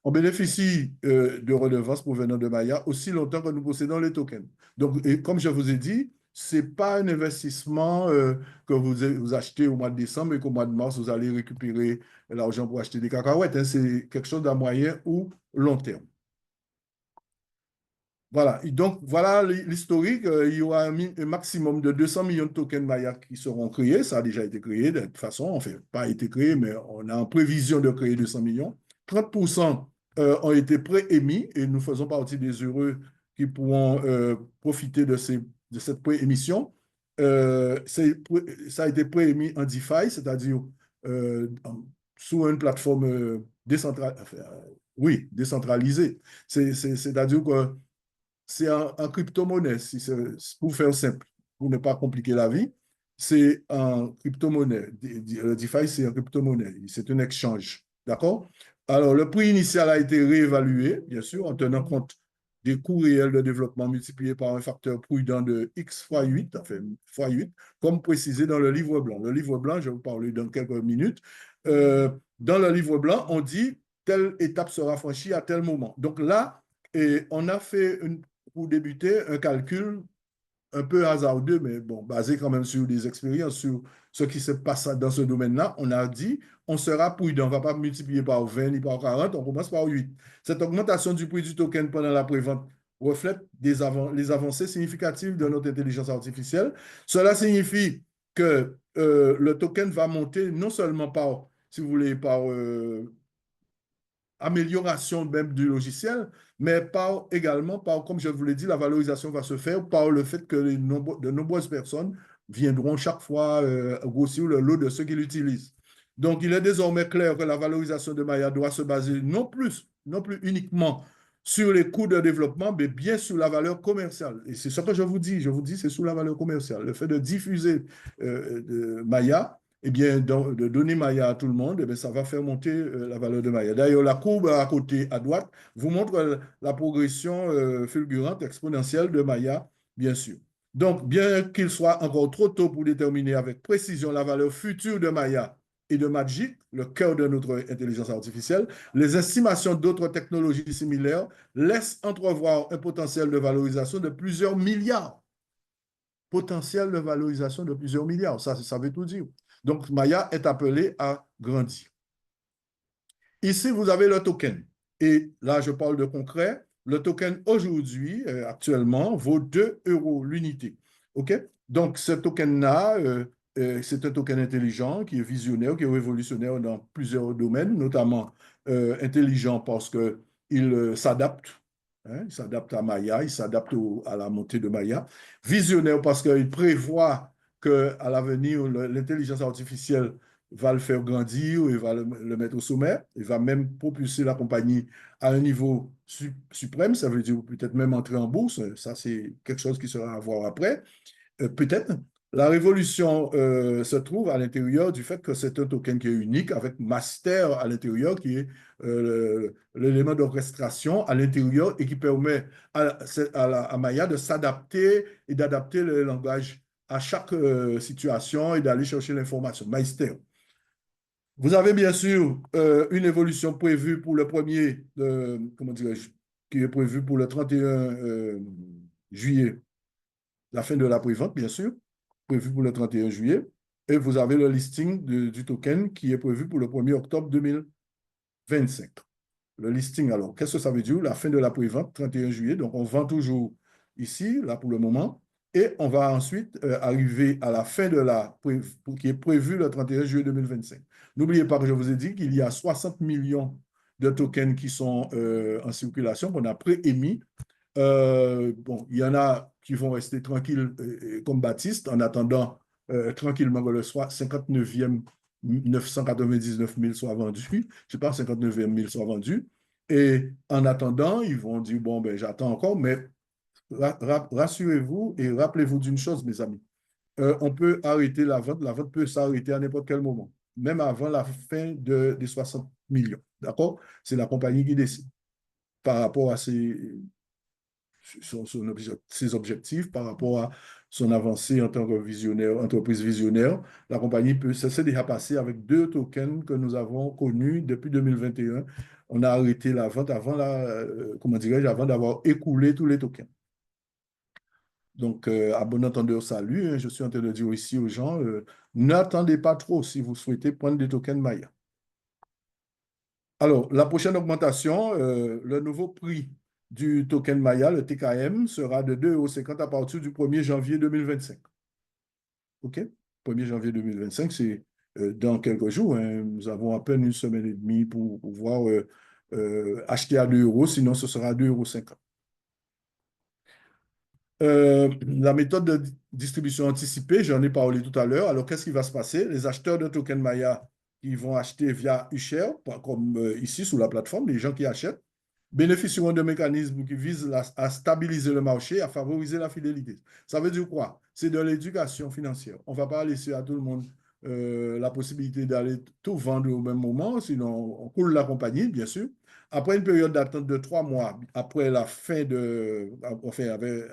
Speaker 1: On bénéficie de redevances provenant de Maya aussi longtemps que nous possédons les tokens. Donc, et comme je vous ai dit, ce n'est pas un investissement que vous achetez au mois de décembre et qu'au mois de mars, vous allez récupérer l'argent pour acheter des cacahuètes. Hein. C'est quelque chose d'à moyen ou long terme. Voilà. Et donc, voilà l'historique. Il y aura un maximum de 200 millions de tokens Maya qui seront créés. Ça a déjà été créé de toute façon. Enfin, pas été créé, mais on a en prévision de créer 200 millions. 30% ont été préémis et nous faisons partie des heureux qui pourront profiter de cette préémission. Ça a été préémis en DeFi, c'est-à-dire sous une plateforme oui, décentralisée. C'est-à-dire que c'est en crypto-monnaie, pour faire simple, pour ne pas compliquer la vie. C'est en crypto-monnaie. Le DeFi, c'est en crypto-monnaie. C'est un exchange. D'accord? Alors, le prix initial a été réévalué, bien sûr, en tenant compte des coûts réels de développement multipliés par un facteur prudent de X fois 8, enfin, fois 8, comme précisé dans le livre blanc. Le livre blanc, je vais vous parler dans quelques minutes. Dans le livre blanc, on dit telle étape sera franchie à tel moment. Donc là, on a fait pour débuter un calcul un peu hasardeux, mais bon, basé quand même sur des expériences, sur ce qui se passe dans ce domaine-là. On a dit, on sera prudent, on ne va pas multiplier par 20 ni par 40, on commence par 8. Cette augmentation du prix du token pendant la prévente reflète les avancées significatives de notre intelligence artificielle. Cela signifie que le token va monter non seulement par, si vous voulez, par amélioration même du logiciel, mais également par, comme je vous l'ai dit, la valorisation va se faire par le fait que de nombreuses personnes viendront chaque fois grossir le lot de ceux qui l'utilisent. Donc, il est désormais clair que la valorisation de Maya doit se baser non plus uniquement sur les coûts de développement, mais bien sur la valeur commerciale. Et c'est ce que je vous dis c'est sur la valeur commerciale. Le fait de diffuser de Maya eh bien, de donner Maya à tout le monde, eh bien, ça va faire monter la valeur de Maya. D'ailleurs, la courbe à côté, à droite, vous montre la progression fulgurante, exponentielle de Maya, bien sûr. Donc, bien qu'il soit encore trop tôt pour déterminer avec précision la valeur future de Maya et de Magic, le cœur de notre intelligence artificielle, les estimations d'autres technologies similaires laissent entrevoir un potentiel de valorisation de plusieurs milliards. Potentiel de valorisation de plusieurs milliards. Ça veut tout dire. Donc, Maya est appelé à grandir. Ici, vous avez le token. Et là, je parle de concret. Le token aujourd'hui, actuellement, vaut 2 euros l'unité. OK? Donc, ce token-là, c'est un token intelligent qui est visionnaire, qui est révolutionnaire dans plusieurs domaines, notamment intelligent parce qu'il s'adapte. Hein, il s'adapte à Maya, il s'adapte à la montée de Maya. Visionnaire parce qu'il prévoit qu'à l'avenir, l'intelligence artificielle va le faire grandir, il va le mettre au sommet, il va même propulser la compagnie à un niveau suprême, ça veut dire peut-être même entrer en bourse, ça c'est quelque chose qui sera à voir après. Peut-être. La révolution se trouve à l'intérieur du fait que c'est un token qui est unique avec master à l'intérieur qui est l'élément d'orchestration à l'intérieur et qui permet à Maya de s'adapter et d'adapter le langage à chaque situation et d'aller chercher l'information. Master. Vous avez bien sûr une évolution prévue pour le premier, comment dirais-je, qui est prévue pour le 31 juillet, la fin de la prévente, bien sûr, prévue pour le 31 juillet. Et vous avez le listing du token qui est prévu pour le 1er octobre 2025. Le listing, alors, qu'est-ce que ça veut dire? La fin de la prévente, 31 juillet. Donc, on vend toujours ici, là, pour le moment. Et on va ensuite arriver à la fin de qui est prévue le 31 juillet 2025. N'oubliez pas que je vous ai dit qu'il y a 60 millions de tokens qui sont en circulation, qu'on a pré-émis. Bon, il y en a qui vont rester tranquilles comme Baptiste en attendant tranquillement que le 59e 999 000 soit vendu. Je ne sais pas, 59e 000 soit vendu. Et en attendant, ils vont dire, bon, ben, j'attends encore, mais rassurez-vous et rappelez-vous d'une chose, mes amis. On peut arrêter la vente peut s'arrêter à n'importe quel moment, même avant la fin des 60 millions. D'accord? C'est la compagnie qui décide par rapport à ses objectifs, par rapport à son avancée en tant que visionnaire, entreprise visionnaire. La compagnie peut, ça s'est déjà passé avec 2 tokens que nous avons connus depuis 2021. On a arrêté la vente avant comment dirais-je, avant d'avoir écoulé tous les tokens. Donc, à bon entendeur, salut. Hein, je suis en train de dire ici aux gens, n'attendez pas trop si vous souhaitez prendre des tokens Maya. Alors, la prochaine augmentation, le nouveau prix du token Maya, le TKM, sera de 2,50 € à partir du 1er janvier 2025. OK? 1er janvier 2025, c'est dans quelques jours. Hein. Nous avons à peine une semaine et demie pour pouvoir acheter à 2 €, sinon ce sera à 2,50 €. La méthode de distribution anticipée, j'en ai parlé tout à l'heure. Alors, qu'est-ce qui va se passer? Les acheteurs de token Maya qui vont acheter via UShare, comme ici sous la plateforme, les gens qui achètent, bénéficieront de mécanismes qui visent à stabiliser le marché, à favoriser la fidélité. Ça veut dire quoi? C'est de l'éducation financière. On ne va pas laisser à tout le monde la possibilité d'aller tout vendre au même moment, sinon on coule la compagnie, bien sûr. Après une période d'attente de 3 mois, après la fin enfin,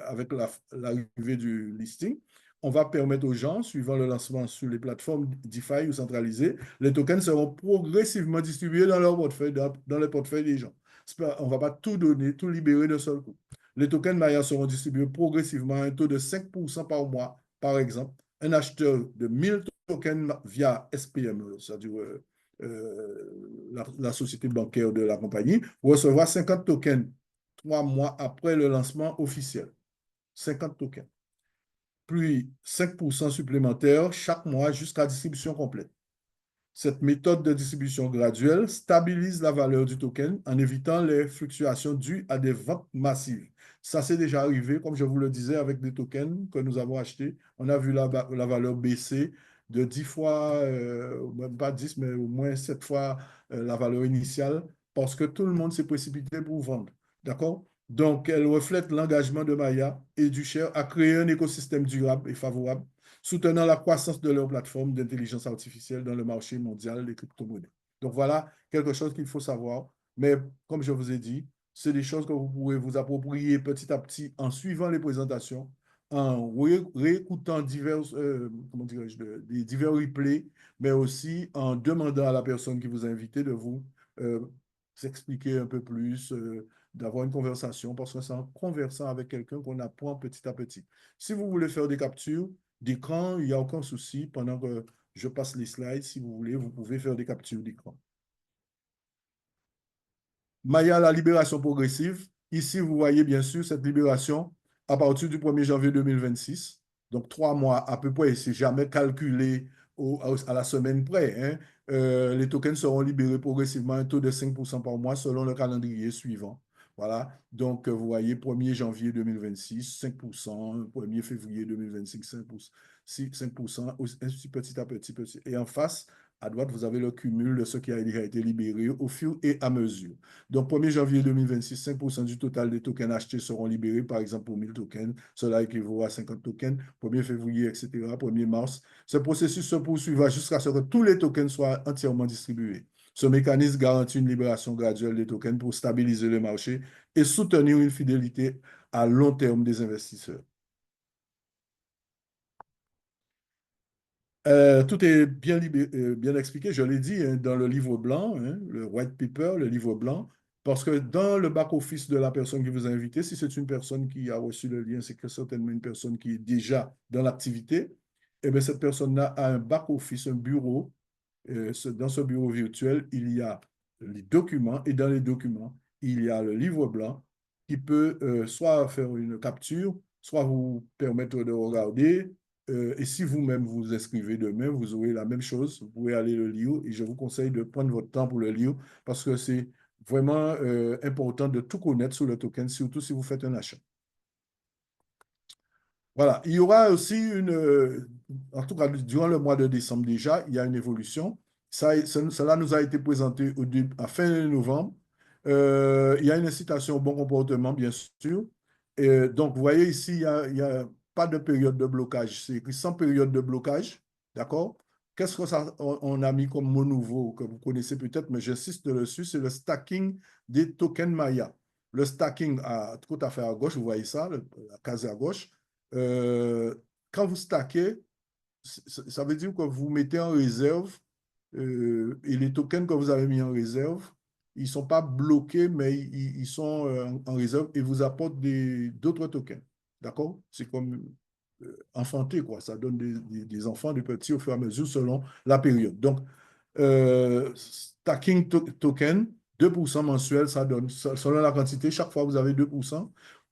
Speaker 1: avec l'arrivée du listing, on va permettre aux gens, suivant le lancement sur les plateformes DeFi ou centralisées, les tokens seront progressivement distribués dans leur portefeuille, dans les portefeuilles des gens. On ne va pas tout donner, tout libérer d'un seul coup. Les tokens Maya seront distribués progressivement à un taux de 5% par mois. Par exemple, un acheteur de 1000 tokens via SPM, c'est-à-dire la société bancaire de la compagnie, recevra 50 tokens 3 mois après le lancement officiel. 50 tokens. Puis 5% supplémentaires chaque mois jusqu'à distribution complète. Cette méthode de distribution graduelle stabilise la valeur du token en évitant les fluctuations dues à des ventes massives. Ça, c'est déjà arrivé, comme je vous le disais, avec des tokens que nous avons achetés. On a vu la valeur baisser de 10 fois, même pas 10, mais au moins 7 fois la valeur initiale parce que tout le monde s'est précipité pour vendre. D'accord? Donc, elle reflète l'engagement de Maya et du Share à créer un écosystème durable et favorable soutenant la croissance de leur plateforme d'intelligence artificielle dans le marché mondial des crypto-monnaies. Donc voilà quelque chose qu'il faut savoir. Mais comme je vous ai dit, c'est des choses que vous pourrez vous approprier petit à petit en suivant les présentations, en réécoutant comment des divers replays, mais aussi en demandant à la personne qui vous a invité de vous s'expliquer un peu plus, d'avoir une conversation, parce que c'est en conversant avec quelqu'un qu'on apprend petit à petit. Si vous voulez faire des captures d'écran, il n'y a aucun souci. Pendant que je passe les slides, si vous voulez, vous pouvez faire des captures d'écran. Maya, la libération progressive. Ici, vous voyez bien sûr cette libération à partir du 1er janvier 2026. Donc, 3 mois à peu près, c'est jamais calculé à la semaine près, hein. Les tokens seront libérés progressivement à un taux de 5% par mois selon le calendrier suivant. Voilà. Donc, vous voyez, 1er janvier 2026, 5%, 1er février 2025, 5%, 5%, ainsi petit à petit, petit. Et en face, à droite, vous avez le cumul de ce qui a déjà été libéré au fur et à mesure. Donc, 1er janvier 2026, 5% du total des tokens achetés seront libérés, par exemple, pour 1000 tokens. Cela équivaut à 50 tokens. 1er février, etc., 1er mars. Ce processus se poursuivra jusqu'à ce que tous les tokens soient entièrement distribués. Ce mécanisme garantit une libération graduelle des tokens pour stabiliser le marché et soutenir une fidélité à long terme des investisseurs. Tout est bien expliqué, je l'ai dit, hein, dans le livre blanc, hein, le white paper, le livre blanc, parce que dans le back-office de la personne qui vous a invité, si c'est une personne qui a reçu le lien, c'est que certainement une personne qui est déjà dans l'activité, et bien cette personne-là a un back-office, un bureau. Dans ce bureau virtuel, il y a les documents, et dans les documents, il y a le livre blanc qui peut soit faire une capture, soit vous permettre de regarder, et si vous-même vous inscrivez demain, vous aurez la même chose. Vous pouvez aller le lire et je vous conseille de prendre votre temps pour le lire parce que c'est vraiment important de tout connaître sur le token, surtout si vous faites un achat. Voilà. Il y aura aussi en tout cas, durant le mois de décembre déjà, il y a une évolution. Cela nous a été présenté à fin novembre. Il y a une incitation au bon comportement, bien sûr. Et donc, vous voyez ici, il y a pas de période de blocage. C'est écrit sans période de blocage. D'accord? Qu'est-ce que ça, on a mis comme mot nouveau que vous connaissez peut-être, mais j'insiste dessus, c'est le stacking des tokens Maya. Le stacking, tout à fait à gauche, vous voyez ça, la case à gauche. Euh, Quand vous stackez, ça veut dire que vous mettez en réserve et les tokens que vous avez mis en réserve, ils ne sont pas bloqués, mais ils sont en réserve et vous apportent d'autres tokens. D'accord? C'est comme enfanter, quoi. Ça donne des enfants, des petits au fur et à mesure selon la période. Donc, stacking token, 2% mensuel, ça donne, selon la quantité, chaque fois vous avez 2%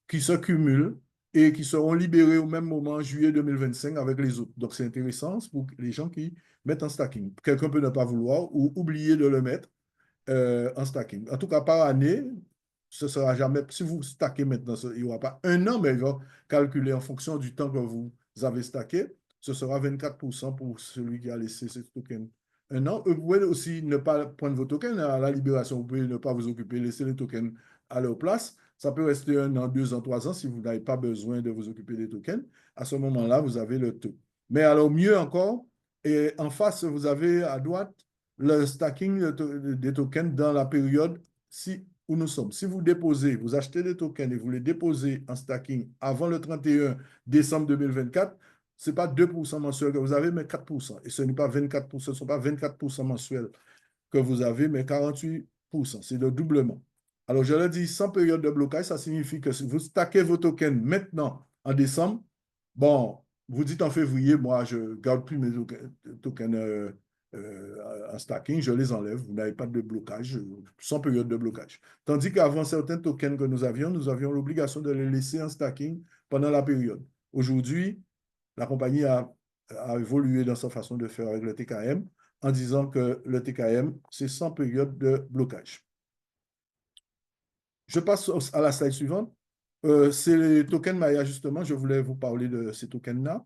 Speaker 1: qui se cumulent et qui seront libérés au même moment en juillet 2025 avec les autres. Donc, c'est intéressant pour les gens qui mettent en stacking. Quelqu'un peut ne pas vouloir ou oublier de le mettre en stacking. En tout cas, par année, ce sera jamais, si vous stackez maintenant, il n'y aura pas un an, mais il va calculer en fonction du temps que vous avez stacké. Ce sera 24% pour celui qui a laissé ce token un an. Vous pouvez aussi ne pas prendre vos tokens à la libération. Vous pouvez ne pas vous occuper, laisser les tokens à leur place. Ça peut rester 1 an, 2 ans, 3 ans si vous n'avez pas besoin de vous occuper des tokens. À ce moment-là, vous avez le taux. Mais alors, mieux encore, et en face, vous avez à droite le stacking des tokens dans la période où nous sommes. Si vous déposez, vous achetez des tokens et vous les déposez en stacking avant le 31 décembre 2024, ce n'est pas 2% mensuel que vous avez, mais 4%. Et ce n'est pas 24%, ce ne sont pas 24% mensuels que vous avez, mais 48%. C'est le doublement. Alors, je le dis, sans période de blocage, ça signifie que si vous stackez vos tokens maintenant en décembre, bon, vous dites en février, moi, je ne garde plus mes tokens en stacking, je les enlève. Vous n'avez pas de blocage, sans période de blocage. Tandis qu'avant certains tokens que nous avions l'obligation de les laisser en stacking pendant la période. Aujourd'hui, la compagnie a évolué dans sa façon de faire avec le TKM en disant que le TKM, c'est sans période de blocage. Je passe à la slide suivante. C'est les tokens Maya, justement. Je voulais vous parler de ces tokens-là.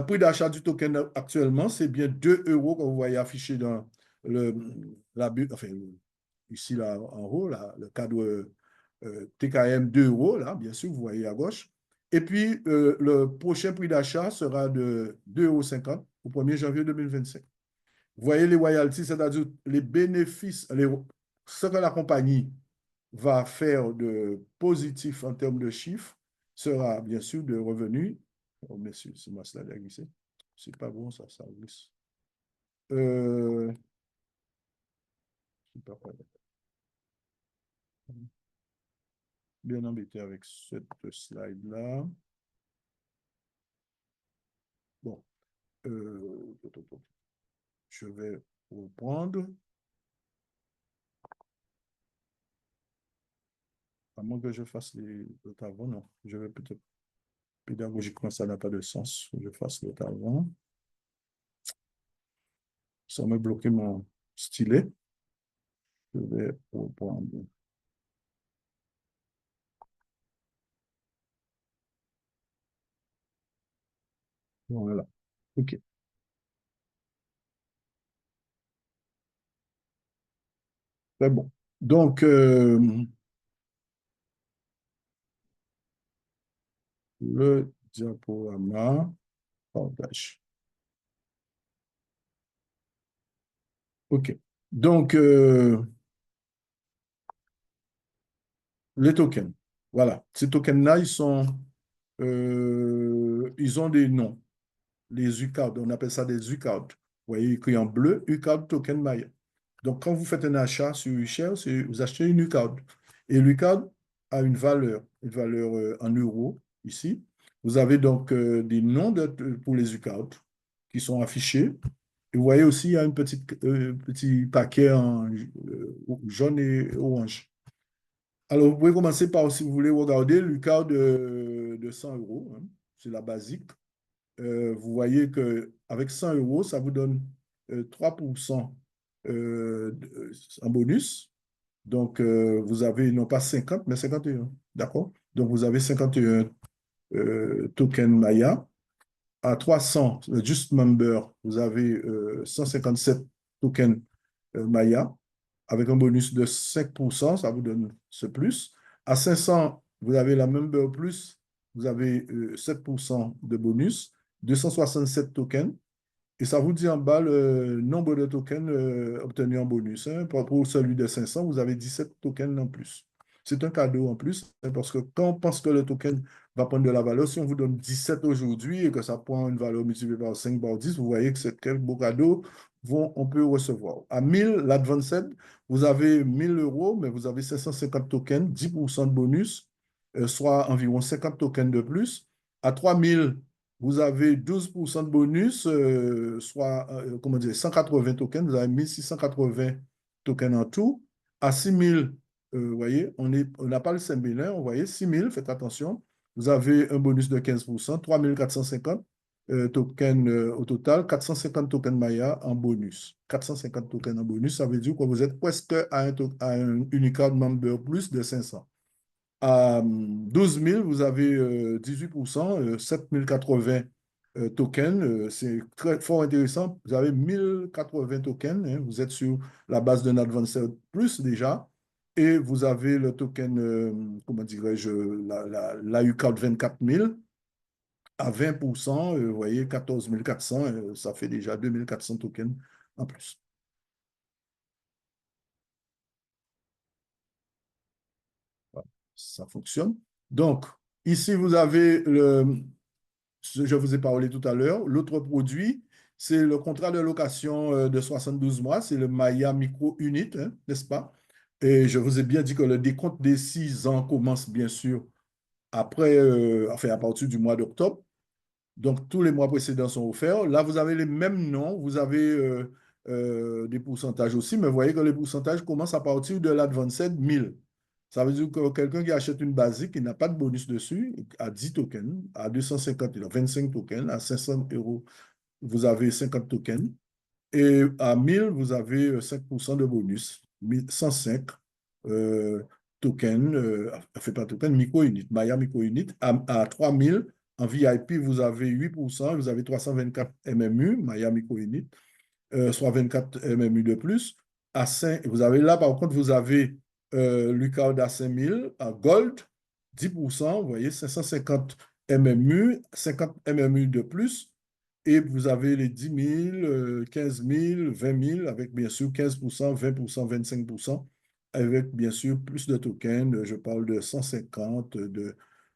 Speaker 1: Prix d'achat du token actuellement, c'est bien 2 euros que vous voyez affiché dans enfin, ici là, en haut, là, le cadre TKM 2 euros, là, bien sûr, vous voyez à gauche. Et puis, le prochain prix d'achat sera de 2,50 € au 1er janvier 2025. Vous voyez les royalties, c'est-à-dire les bénéfices, ce que la compagnie va faire de positif en termes de chiffres sera bien sûr de revenus. Oh, messieurs, c'est moi cela a glissé. C'est pas bon, ça glisse. C'est pas vrai. Bien embêté avec cette slide-là. Bon, je vais reprendre. À moins que je fasse les autres avant, non. Je vais peut-être, pédagogiquement, ça n'a pas de sens. Je fasse l'autre avant. Ça m'a bloqué mon stylet. Je vais reprendre. Voilà. OK. Très bon. Donc, le diaporama, partage. OK. Donc, les tokens. Voilà. Ces tokens-là, ils ont des noms. Les UCAD, on appelle ça des UCAD. Vous voyez écrit en bleu, UCAD Token Maya. Donc, quand vous faites un achat sur eShare, vous achetez une UCAD. Et l'UCAD a une valeur en euros ici. Vous avez donc des noms pour les UCAD qui sont affichés. Et vous voyez aussi, il y a un petit paquet en jaune et orange. Alors, vous pouvez commencer par, si vous voulez, regarder l'UCAD de 100 €. Hein. C'est la basique. Vous voyez qu'avec 100 €, ça vous donne 3% en bonus. Donc, vous avez non pas 50, mais 51. D'accord? Donc, vous avez 51 tokens Maya. À 300, le Just Member, vous avez 157 tokens Maya avec un bonus de 5%, ça vous donne ce plus. À 500, vous avez la Member Plus, vous avez 7% de bonus, 267 tokens. Et ça vous dit en bas le nombre de tokens obtenus en bonus. Hein. Pour celui de 500, vous avez 17 tokens en plus. C'est un cadeau en plus, hein, parce que quand on pense que le token va prendre de la valeur, si on vous donne 17 aujourd'hui et que ça prend une valeur multipliée par 5, par 10, vous voyez que c'est quel beau cadeau on peut recevoir. À 1000, l'Advanced, vous avez 1000 €, mais vous avez 550 tokens, 10% de bonus, soit environ 50 tokens de plus. À 3000, vous avez 12% de bonus, soit, comment dire, 180 tokens. Vous avez 1680 tokens en tout. À 6000, vous voyez, on n'a pas le 5001, vous voyez, 6000, faites attention. Vous avez un bonus de 15%, 3450 tokens au total, 450 tokens Maya en bonus. 450 tokens en bonus, ça veut dire que vous êtes presque à un Unicard Member Plus de 500. À 12 000, vous avez 18%, 7 080 tokens. C'est très fort intéressant. Vous avez 1080 tokens. Hein, vous êtes sur la base d'un Advanced Plus déjà. Et vous avez le token, comment dirais-je, la UCAD 24 000 à 20%. Vous voyez, 14 400. Ça fait déjà 2 400 tokens en plus. Voilà, ça fonctionne. Donc, ici, vous avez je vous ai parlé tout à l'heure. L'autre produit, c'est le contrat de location de 72 mois. C'est le Maya Micro Unit, hein, n'est-ce pas? Et je vous ai bien dit que le décompte des 6 ans commence bien sûr après, enfin à partir du mois d'octobre. Donc, tous les mois précédents sont offerts. Là, vous avez les mêmes noms. Vous avez des pourcentages aussi, mais vous voyez que les pourcentages commencent à partir de l'Advanced 1000. Ça veut dire que quelqu'un qui achète une basique, il n'a pas de bonus dessus, à 10 tokens, à 250, il a 25 tokens, à 500 €, vous avez 50 tokens, et à 1000, vous avez 5% de bonus, 105 euh, tokens, fait pas tokens, micro-unit, Maya micro-unit. À 3000, en VIP, vous avez 8%, vous avez 324 MMU, Maya micro-unit, soit 24 MMU de plus. À 5, vous avez là, par contre, vous avez Lucard à 5000, à Gold, 10%, vous voyez, 550 MMU, 50 MMU de plus, et vous avez les 10 000, 15 000, 20 000, avec bien sûr 15%, 20%, 25%, avec bien sûr plus de tokens. Je parle de 150,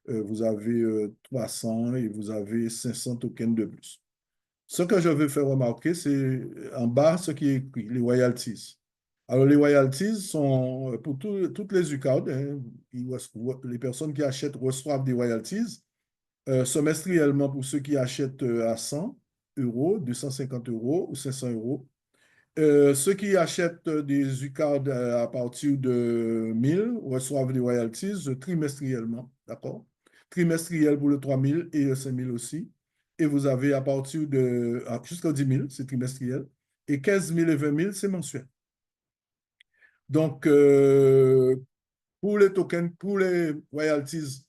Speaker 1: vous avez 300 et vous avez 500 tokens de plus. Ce que je veux faire remarquer, c'est en bas ce qui est écrit, les royalties. Alors, les royalties sont pour toutes les UCAD, hein, les personnes qui achètent reçoivent des royalties semestriellement pour ceux qui achètent à 100 euros, 250 euros ou 500 euros. Ceux qui achètent des UCAD à partir de 1000 reçoivent des royalties trimestriellement, d'accord? Trimestriel pour le 3000 et le 5000 aussi. Et vous avez à partir de jusqu'à 10 000, c'est trimestriel. Et 15 000 et 20 000, c'est mensuel. Donc, pour les tokens, pour les royalties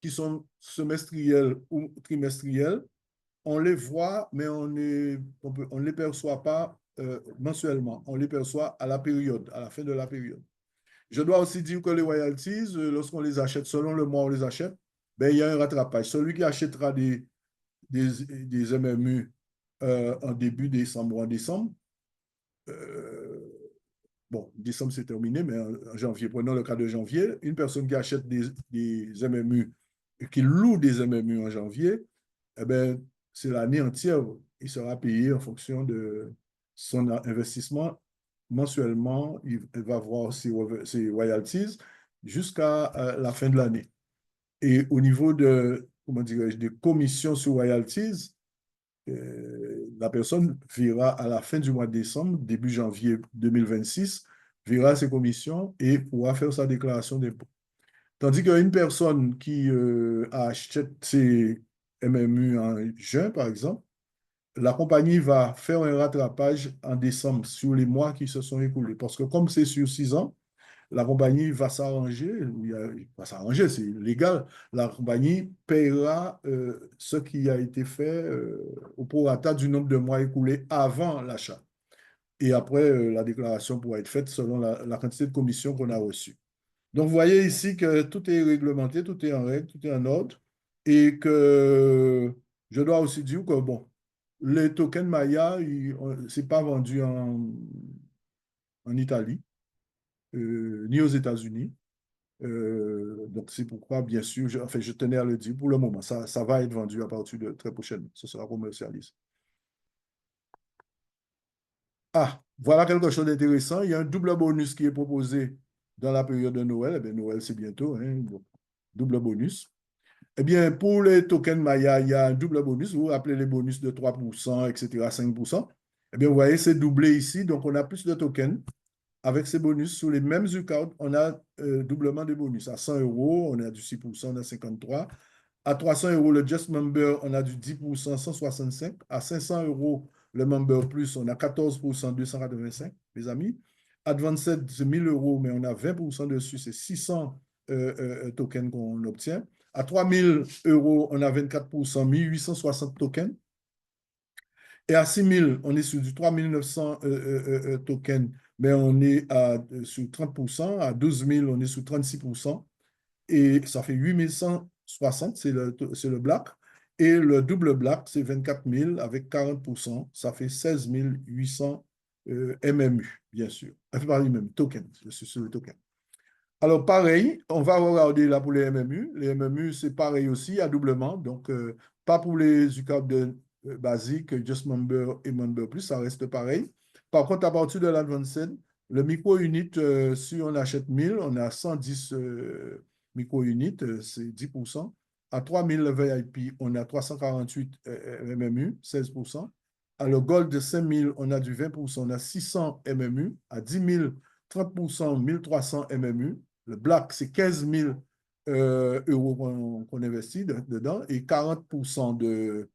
Speaker 1: qui sont semestriels ou trimestriels, on les voit, mais on ne les perçoit pas mensuellement. On les perçoit à la période, à la fin de la période. Je dois aussi dire que les royalties, lorsqu'on les achète, selon le mois où on les achète, ben, il y a un rattrapage. Celui qui achètera des MMU en début décembre ou en décembre, euh, bon, décembre c'est terminé, mais en janvier, prenons le cas de janvier, une personne qui achète des MMU, qui loue des MMU en janvier, eh bien, c'est l'année entière. Il sera payé en fonction de son investissement. Mensuellement, il va avoir ses royalties jusqu'à la fin de l'année. Et au niveau de, comment dirais-je, des commissions sur royalties, la personne verra à la fin du mois de décembre, début janvier 2026, verra ses commissions et pourra faire sa déclaration d'impôt. Tandis qu'une personne qui achète ses MMU en juin, par exemple, la compagnie va faire un rattrapage en décembre sur les mois qui se sont écoulés. Parce que comme c'est sur 6 ans, la compagnie va s'arranger, c'est légal, la compagnie paiera ce qui a été fait au prorata du nombre de mois écoulés avant l'achat. Et après, la déclaration pourra être faite selon la quantité de commission qu'on a reçue. Donc, vous voyez ici que tout est réglementé, tout est en règle, tout est en ordre. Et que je dois aussi dire que, bon, les tokens Maya, ce n'est pas vendu en Italie, ni aux États-Unis. Donc, c'est pourquoi, bien sûr, enfin, je tenais à le dire pour le moment. Ça va être vendu à partir de très prochainement. Ce sera commercialisé. Ah, voilà quelque chose d'intéressant. Il y a un double bonus qui est proposé dans la période de Noël. Eh bien, Noël, c'est bientôt, hein, donc, double bonus. Eh bien, pour les tokens Maya, il y a un double bonus. Vous vous rappelez les bonus de 3%, etc., 5%. Eh bien, vous voyez, c'est doublé ici. Donc, on a plus de tokens. Avec ces bonus, sur les mêmes UCAD, on a doublement de bonus. À 100 euros, on a du 6%, on a 53. À 300 euros, le Just Member, on a du 10%, 165. À 500 euros, le Member Plus, on a 14%, 285, mes amis. Advanced, c'est 1000 euros, mais on a 20% dessus, c'est 600 tokens qu'on obtient. À 3000 euros, on a 24%, 1860 tokens. Et à 6000, on est sur du 3900 tokens, mais on est sur 30%. À 12 000, on est sur 36%. Et ça fait 8160, c'est le black. Et le double black, c'est 24 000 avec 40%. Ça fait 16 800 MMU, bien sûr. Enfin, pas même token, je suis sur le token. Alors, pareil, on va regarder là pour les MMU. Les MMU, c'est pareil aussi, à doublement. Donc, pas pour les UCAD basiques, Just Member et Member Plus, ça reste pareil. Par contre, à partir de l'Advanced, le micro-unit, si on achète 1000, on a 110 micro-units, c'est 10%. À 3000 le VIP, on a 348 MMU, 16%. À le Gold de 5000, on a du 20%, on a 600 MMU. À 10 000, 30%, 1300 MMU. Le black, c'est 15 000 euros qu'on investit dedans et 40% de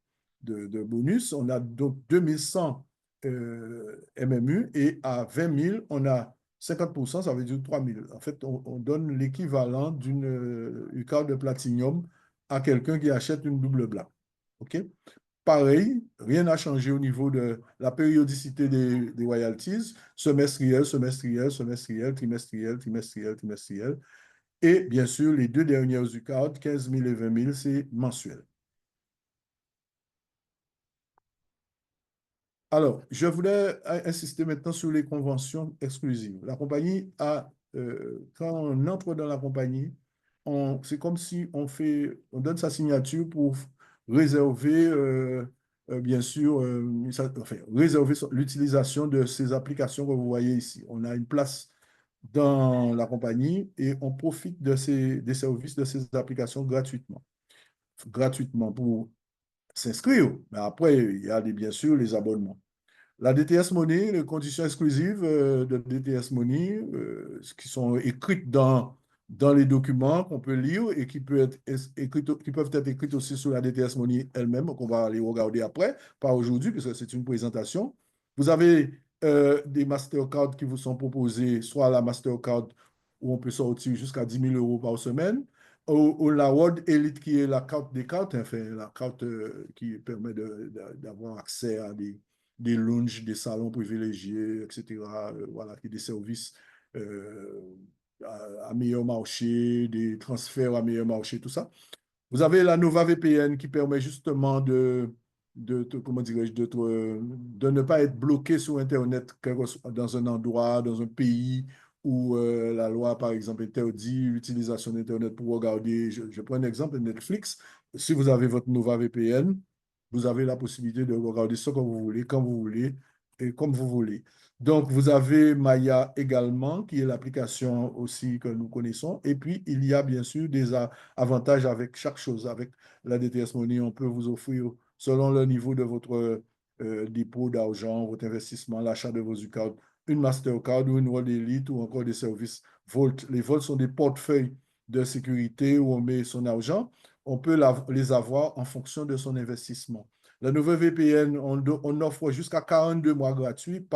Speaker 1: bonus. On a donc 2100 MMU et à 20 000, on a 50%, ça veut dire 3 000. En fait, on donne l'équivalent d'une carte de platinium à quelqu'un qui achète une double black. OK? Pareil, rien n'a changé au niveau de la périodicité des royalties, semestriel, semestriel, semestriel, trimestriel, trimestriel, trimestriel. Et bien sûr, les deux dernières UCAD, 15 000 et 20 000, c'est mensuel. Alors, je voulais insister maintenant sur les conventions exclusives. La compagnie a, quand on entre dans la compagnie, c'est comme si on donne sa signature pour réserver, bien sûr, enfin, réserver l'utilisation de ces applications que vous voyez ici. On a une place dans la compagnie et on profite des services de ces applications gratuitement. Gratuitement pour s'inscrire. Mais après, il y a bien sûr les abonnements. La DTS Money, les conditions exclusives de DTS Money, qui sont écrites dans les documents qu'on peut lire et qui peuvent être écrites aussi sur la DTS Money elle-même, qu'on va aller regarder après, pas aujourd'hui, puisque c'est une présentation. Vous avez des Mastercard qui vous sont proposés, soit la Mastercard où on peut sortir jusqu'à 10 000 euros par semaine, ou la World Elite qui est la carte des cartes, enfin, la carte qui permet d'avoir accès à des lounges, des salons privilégiés, etc. Voilà, des services à meilleur marché, des transferts à meilleur marché, tout ça. Vous avez la Nova VPN qui permet justement comment dirais-je, de ne pas être bloqué sur Internet dans un endroit, dans un pays où la loi, par exemple, interdit l'utilisation d'Internet pour regarder. Je prends un exemple, Netflix. Si vous avez votre Nova VPN, vous avez la possibilité de regarder ce que vous voulez, quand vous voulez et comme vous voulez. Donc, vous avez Maya également, qui est l'application aussi que nous connaissons. Et puis, il y a bien sûr des avantages avec chaque chose. Avec la DTS Money, on peut vous offrir, selon le niveau de votre dépôt d'argent, votre investissement, l'achat de vos UCAD, une Mastercard ou une World Elite ou encore des services Volt. Les Volt sont des portefeuilles de sécurité où on met son argent. On peut les avoir en fonction de son investissement. La nouvelle VPN, on offre jusqu'à 42 mois gratuits.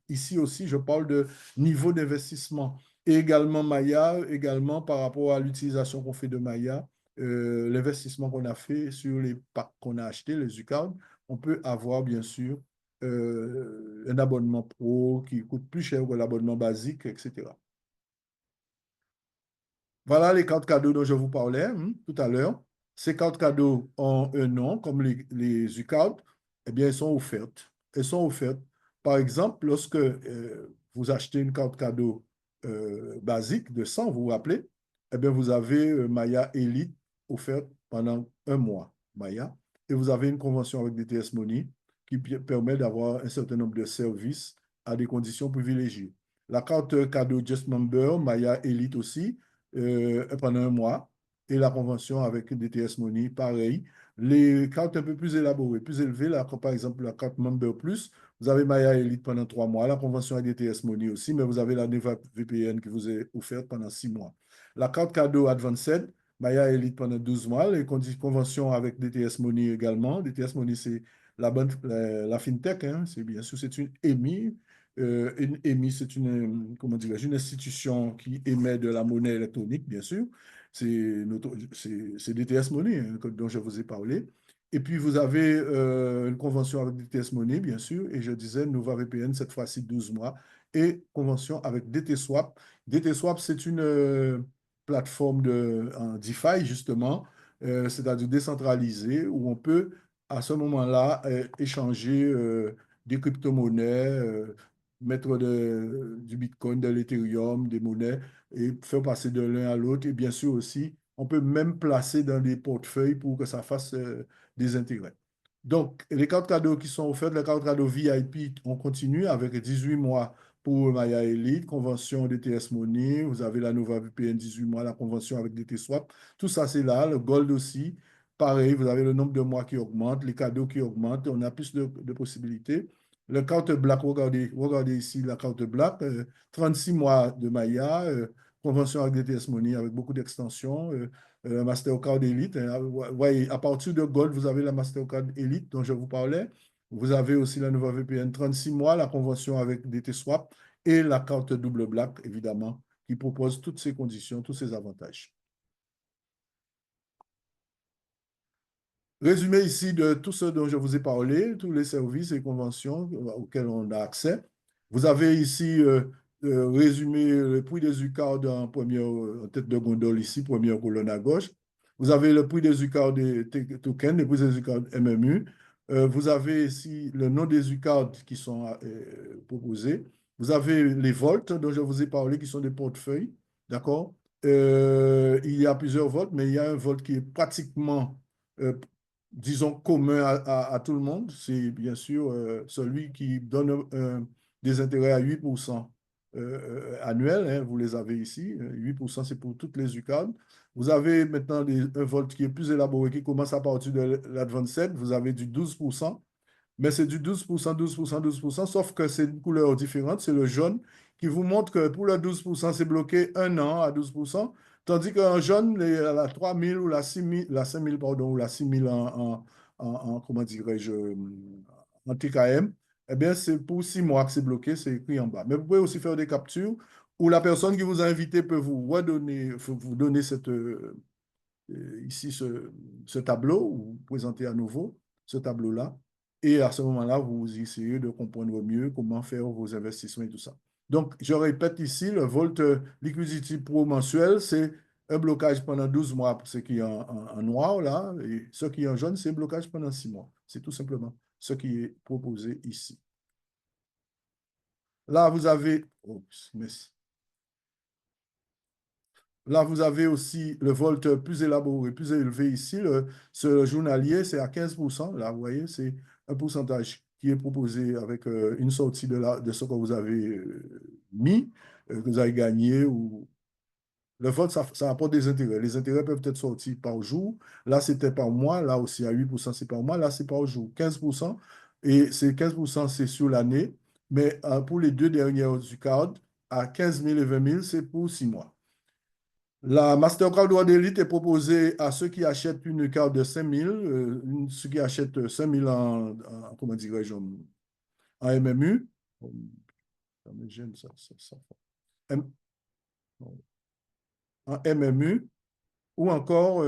Speaker 1: Ici aussi, je parle de niveau d'investissement. Et également Maya, également par rapport à l'utilisation qu'on fait de Maya, l'investissement qu'on a fait sur les packs qu'on a achetés, les UCAD, on peut avoir bien sûr un abonnement pro qui coûte plus cher que l'abonnement basique, etc. Voilà les cartes cadeaux dont je vous parlais tout à l'heure. Ces cartes cadeaux ont un nom, comme les U-cards, eh bien, elles sont offertes. Elles sont offertes. Par exemple, lorsque vous achetez une carte cadeau basique de 100, vous vous rappelez, eh bien, vous avez Maya Elite offerte pendant un mois, Maya, et vous avez une convention avec DTS Money qui permet d'avoir un certain nombre de services à des conditions privilégiées. La carte cadeau Just Member, Maya Elite aussi, pendant un mois. Et la convention avec DTS Money, pareil. Les cartes un peu plus élaborées, plus élevées, là, comme par exemple la carte Member Plus, vous avez Maya Elite pendant 3 mois, la convention avec DTS Money aussi, mais vous avez la Neva VPN qui vous est offerte pendant 6 mois. La carte cadeau Advanced, Maya Elite pendant 12 mois, les conventions avec DTS Money également. DTS Money, c'est la fintech, hein, c'est bien sûr, c'est une EMI. Une EMI, c'est comment une institution qui émet de la monnaie électronique, bien sûr. C'est DTS Money hein, dont je vous ai parlé. Et puis, vous avez une convention avec DTS Money, bien sûr, et je disais Nova VPN, cette fois-ci 12 mois, et convention avec DTSwap. DTSwap, c'est une plateforme en DeFi, justement, c'est-à-dire décentralisée, où on peut, à ce moment-là, échanger des crypto-monnaies, mettre du Bitcoin, de l'Ethereum, des monnaies et faire passer de l'un à l'autre. Et bien sûr aussi, on peut même placer dans des portefeuilles pour que ça fasse des intérêts. Donc, les cartes cadeaux qui sont offertes, les cartes cadeaux VIP, on continue avec 18 mois pour Maya Elite, convention DTS Money, vous avez la Nova VPN 18 mois, la convention avec DT Swap, tout ça c'est là, le Gold aussi, pareil, vous avez le nombre de mois qui augmente, les cadeaux qui augmentent, on a plus de possibilités. La carte Black, regardez ici la carte Black, 36 mois de Maya, convention avec DTS Money avec beaucoup d'extensions, Mastercard Elite. Hein, voyez, à partir de Gold, vous avez la Mastercard Elite dont je vous parlais. Vous avez aussi la nouvelle VPN 36 mois, la convention avec DT Swap et la carte Double Black, évidemment, qui propose toutes ces conditions, tous ces avantages. Résumé ici de tout ce dont je vous ai parlé, tous les services et conventions auxquels on a accès. Vous avez ici résumer le prix des UCAD en tête de gondole ici, première colonne à gauche. Vous avez le prix des UCAD des tokens, le prix des UCAD MMU. Vous avez ici le nom des UCAD qui sont proposés. Vous avez les volts dont je vous ai parlé, qui sont des portefeuilles. D'accord? Il y a plusieurs volts, mais il y a un volt qui est pratiquement, disons, commun à tout le monde. C'est bien sûr celui qui donne des intérêts à 8% annuels, hein, vous les avez ici. 8%, c'est pour toutes les UCAD. Vous avez maintenant un volt qui est plus élaboré, qui commence à partir de l'Advanced. Vous avez du 12%, mais c'est du 12%, 12%, 12%, sauf que c'est une couleur différente. C'est le jaune qui vous montre que pour le 12%, c'est bloqué un an à 12%, tandis qu'en jaune, la 3000 ou la 5000, pardon, ou la 6000 comment dirais-je, en TKM, eh bien, c'est pour 6 mois que c'est bloqué, c'est écrit en bas. Mais vous pouvez aussi faire des captures où la personne qui vous a invité peut vous redonner, vous donner ici ce tableau, ou vous présenter à nouveau ce tableau-là. Et à ce moment-là, vous essayez de comprendre mieux comment faire vos investissements et tout ça. Donc, je répète ici, le Volt Liquidity Pro mensuel, c'est un blocage pendant 12 mois pour ce qui est en noir, là, et ce qui est en jaune, c'est un blocage pendant 6 mois. C'est tout simplement ce qui est proposé ici. Là, vous avez... Oups, là, vous avez aussi le volt plus élaboré, plus élevé ici. Ce journalier, c'est à 15%. Là, vous voyez, c'est un pourcentage qui est proposé avec une sortie de ce que vous avez mis, que vous avez gagné. Le volt, ça apporte des intérêts. Les intérêts peuvent être sortis par jour. Là, c'était par mois. Là aussi, à 8%, c'est par mois. Là, c'est par jour. 15%. Et ces 15%, c'est sur l'année. Mais pour les deux dernières du card, à 15 000 et 20 000, c'est pour 6 mois. La Mastercard Droit d'élite est proposée à ceux qui achètent une carte de 5 000, ceux qui achètent 5 000 comment dirais-je, en MMU. Ça me gêne, ça. En MMU ou encore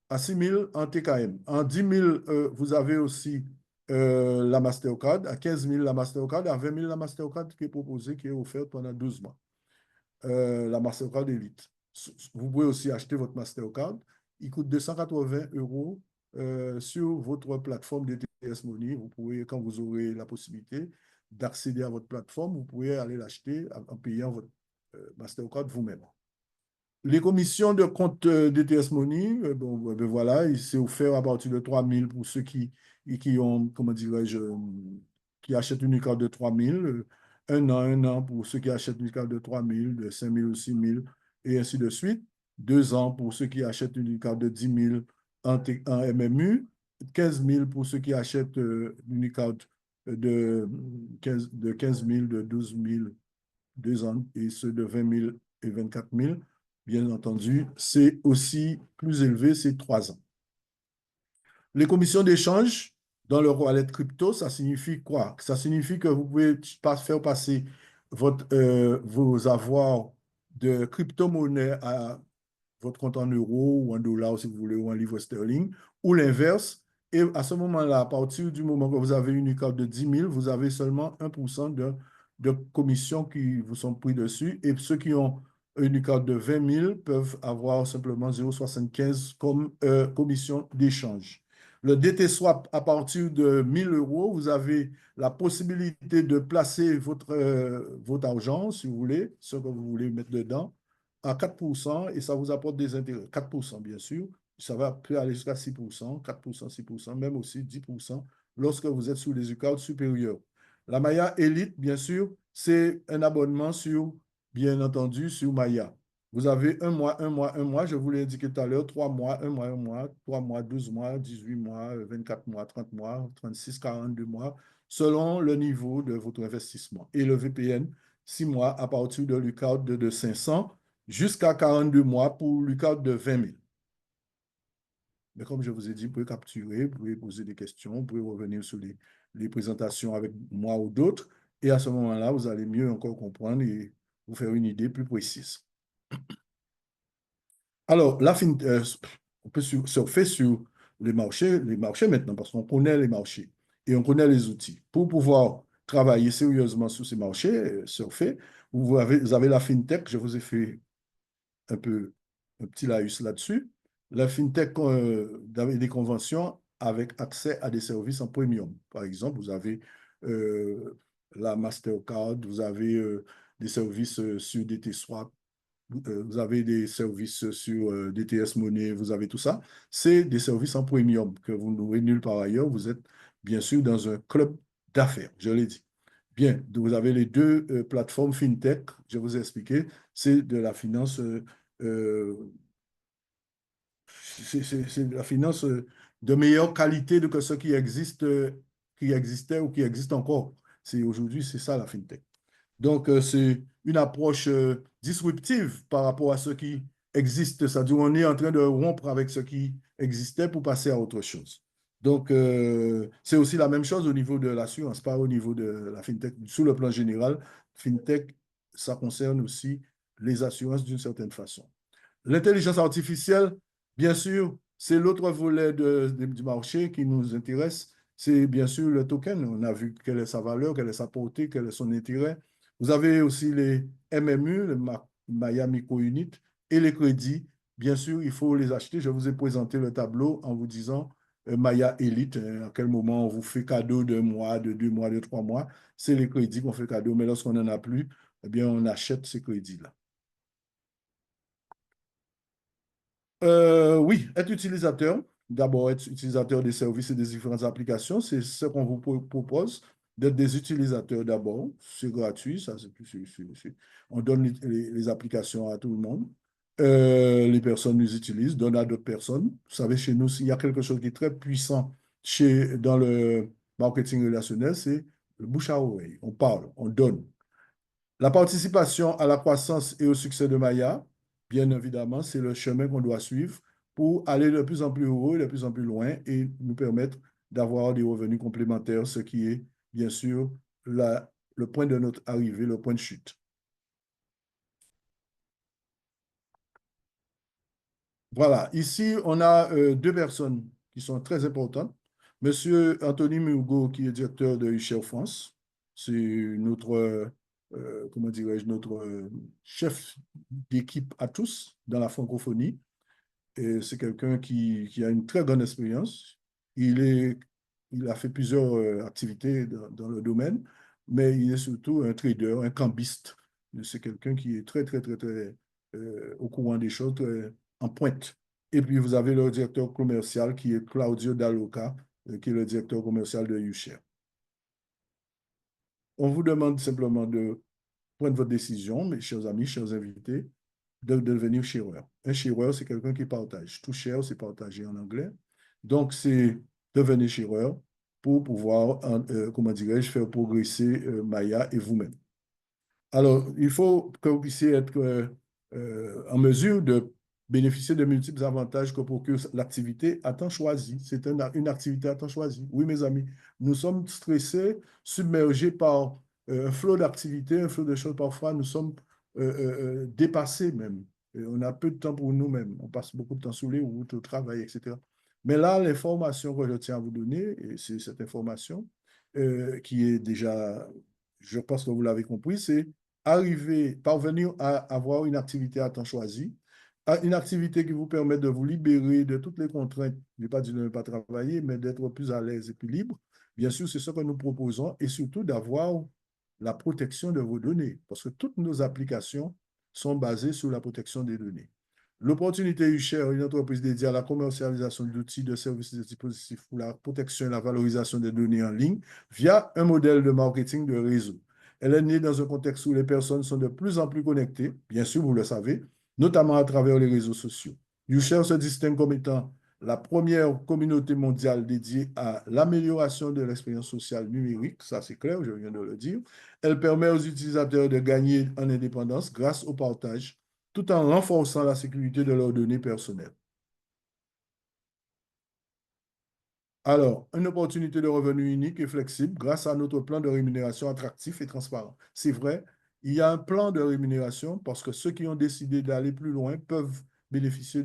Speaker 1: à 6 000 en TKM. En 10 000, vous avez aussi la Mastercard. À 15 000, la Mastercard. À 20 000, la Mastercard qui est proposée, qui est offerte pendant 12 mois. La Mastercard Elite. Vous pouvez aussi acheter votre Mastercard. Il coûte 280 euros sur votre plateforme DTS Money. Vous pouvez, quand vous aurez la possibilité d'accéder à votre plateforme, vous pouvez aller l'acheter en payant votre Mastercard vous-même. Les commissions de compte DTS Money, bon, ben voilà, c'est offert à partir de 3 000 pour ceux qui ont, comment dirais-je, qui achètent une carte de 3 000, un an pour ceux qui achètent une carte de 3 000, de 5 000 ou 6 000, et ainsi de suite. 2 ans pour ceux qui achètent une carte de 10 000 en MMU, 15 000 pour ceux qui achètent une carte de 15 000, de 12 000, 2 ans, et ceux de 20 000 et 24 000. Bien entendu, c'est aussi plus élevé, c'est 3 ans. Les commissions d'échange dans le wallet crypto, ça signifie quoi? Ça signifie que vous pouvez faire passer vos avoirs de crypto-monnaie à votre compte en euros ou en dollars, si vous voulez, ou en livres sterling, ou l'inverse. Et à ce moment-là, à partir du moment que vous avez une carte de 10 000, vous avez seulement 1% de commissions qui vous sont pris dessus. Et ceux qui ont une carte de 20 000 peuvent avoir simplement 0,75 comme commission d'échange. Le DT Swap, à partir de 1 000 euros, vous avez la possibilité de placer votre argent, si vous voulez, ce que vous voulez mettre dedans, à 4% et ça vous apporte des intérêts. 4%, bien sûr. Ça peut aller jusqu'à 6%, 4%, 6%, même aussi 10% lorsque vous êtes sous les UCAD supérieurs. La Maya Elite, bien sûr, c'est un abonnement sur, bien entendu, sur Maya. Vous avez un mois, un mois, un mois. Je vous l'ai indiqué tout à l'heure, 3 mois, un mois, un mois, 3 mois, 12 mois, 18 mois, 24 mois, 30 mois, 36, 42 mois, selon le niveau de votre investissement. Et le VPN, 6 mois à partir de l'UCAD de 500 jusqu'à 42 mois pour l'UCAD de 20 000. Mais comme je vous ai dit, vous pouvez capturer, vous pouvez poser des questions, vous pouvez revenir sur les présentations avec moi ou d'autres. Et à ce moment-là, vous allez mieux encore comprendre et vous faire une idée plus précise. Alors, on peut surfer sur les marchés maintenant parce qu'on connaît les marchés et on connaît les outils. Pour pouvoir travailler sérieusement sur ces marchés, surfer. Vous avez la FinTech, je vous ai fait un petit laïus là-dessus. La FinTech avait des conventions avec accès à des services en premium. Par exemple, vous avez la Mastercard, vous avez des services sur DT-Swap, vous avez des services sur DTS Money, vous avez tout ça. C'est des services en premium que vous n'aurez nulle part ailleurs. Vous êtes bien sûr dans un club d'affaires, je l'ai dit. Bien, vous avez les deux plateformes FinTech, je vous ai expliqué, c'est de la finance, c'est de la finance de meilleure qualité que ce qui existe, qui existait ou qui existe encore. Aujourd'hui, c'est ça la FinTech. Donc, c'est une approche disruptive par rapport à ce qui existe. C'est-à-dire on est en train de rompre avec ce qui existait pour passer à autre chose. Donc, c'est aussi la même chose au niveau de l'assurance, pas au niveau de la FinTech. Sur le plan général, FinTech, ça concerne aussi les assurances d'une certaine façon. L'intelligence artificielle, bien sûr, c'est l'autre volet du marché qui nous intéresse. C'est bien sûr le token. On a vu quelle est sa valeur, quelle est sa portée, quel est son intérêt. Vous avez aussi les MMU, le Maya Microunit, et les crédits. Bien sûr, il faut les acheter. Je vous ai présenté le tableau en vous disant Maya Elite, à quel moment on vous fait cadeau d'un mois, de 2 mois, de 3 mois. C'est les crédits qu'on fait cadeau, mais lorsqu'on n'en a plus, eh bien, on achète ces crédits-là. Oui, être utilisateur. D'abord, être utilisateur des services et des différentes applications, c'est ce qu'on vous propose, d'être des utilisateurs d'abord. C'est gratuit, ça, on donne les applications à tout le monde. Les personnes les utilisent, donnent à d'autres personnes. Vous savez, chez nous, s'il y a quelque chose qui est très puissant dans le marketing relationnel, c'est le bouche à oreille. On parle, on donne. La participation à la croissance et au succès de Maya, bien évidemment, c'est le chemin qu'on doit suivre pour aller de plus en plus heureux, de plus en plus loin et nous permettre d'avoir des revenus complémentaires, ce qui est bien sûr le point de notre arrivée, le point de chute. Voilà, ici, on a deux personnes qui sont très importantes. Monsieur Anthony Murgo, qui est directeur de Ushare France, c'est comment dirais-je, notre chef d'équipe à tous dans la francophonie. Et c'est quelqu'un qui a une très grande expérience. Il a fait plusieurs activités dans le domaine, mais il est surtout un trader, un cambiste. C'est quelqu'un qui est très, très, très, très au courant des choses, très en pointe. Et puis, vous avez le directeur commercial qui est Claudio Daloca, qui est le directeur commercial de Ushare. On vous demande simplement de prendre votre décision, mes chers amis, chers invités, de devenir shareur. Un shareur, c'est quelqu'un qui partage. Tout share, c'est partager en anglais. Donc, c'est devenir shareur pour pouvoir, comment dirais-je, faire progresser Maya et vous-même. Alors, il faut que vous puissiez être en mesure de bénéficier de multiples avantages que procure l'activité à temps choisi. C'est une activité à temps choisi. Oui, mes amis, nous sommes stressés, submergés par un flot d'activités, un flot de choses. Parfois, nous sommes dépassés même. Et on a peu de temps pour nous-mêmes. On passe beaucoup de temps sous les routes, au travail, etc. Mais là, l'information que je tiens à vous donner, et c'est cette information qui est déjà, je pense que vous l'avez compris, c'est parvenir à avoir une activité à temps choisi, une activité qui vous permet de vous libérer de toutes les contraintes, je ne vais pas dire de ne pas travailler, mais d'être plus à l'aise et plus libre. Bien sûr, c'est ce que nous proposons et surtout d'avoir la protection de vos données, parce que toutes nos applications sont basées sur la protection des données. L'opportunité Ushare, une entreprise dédiée à la commercialisation d'outils, de services et de dispositifs pour la protection et la valorisation des données en ligne via un modèle de marketing de réseau. Elle est née dans un contexte où les personnes sont de plus en plus connectées, bien sûr, vous le savez, notamment à travers les réseaux sociaux. Ushare se distingue comme étant la première communauté mondiale dédiée à l'amélioration de l'expérience sociale numérique, ça c'est clair, je viens de le dire. Elle permet aux utilisateurs de gagner en indépendance grâce au partage, tout en renforçant la sécurité de leurs données personnelles. Alors, une opportunité de revenu unique et flexible grâce à notre plan de rémunération attractif et transparent. C'est vrai, il y a un plan de rémunération parce que ceux qui ont décidé d'aller plus loin peuvent bénéficier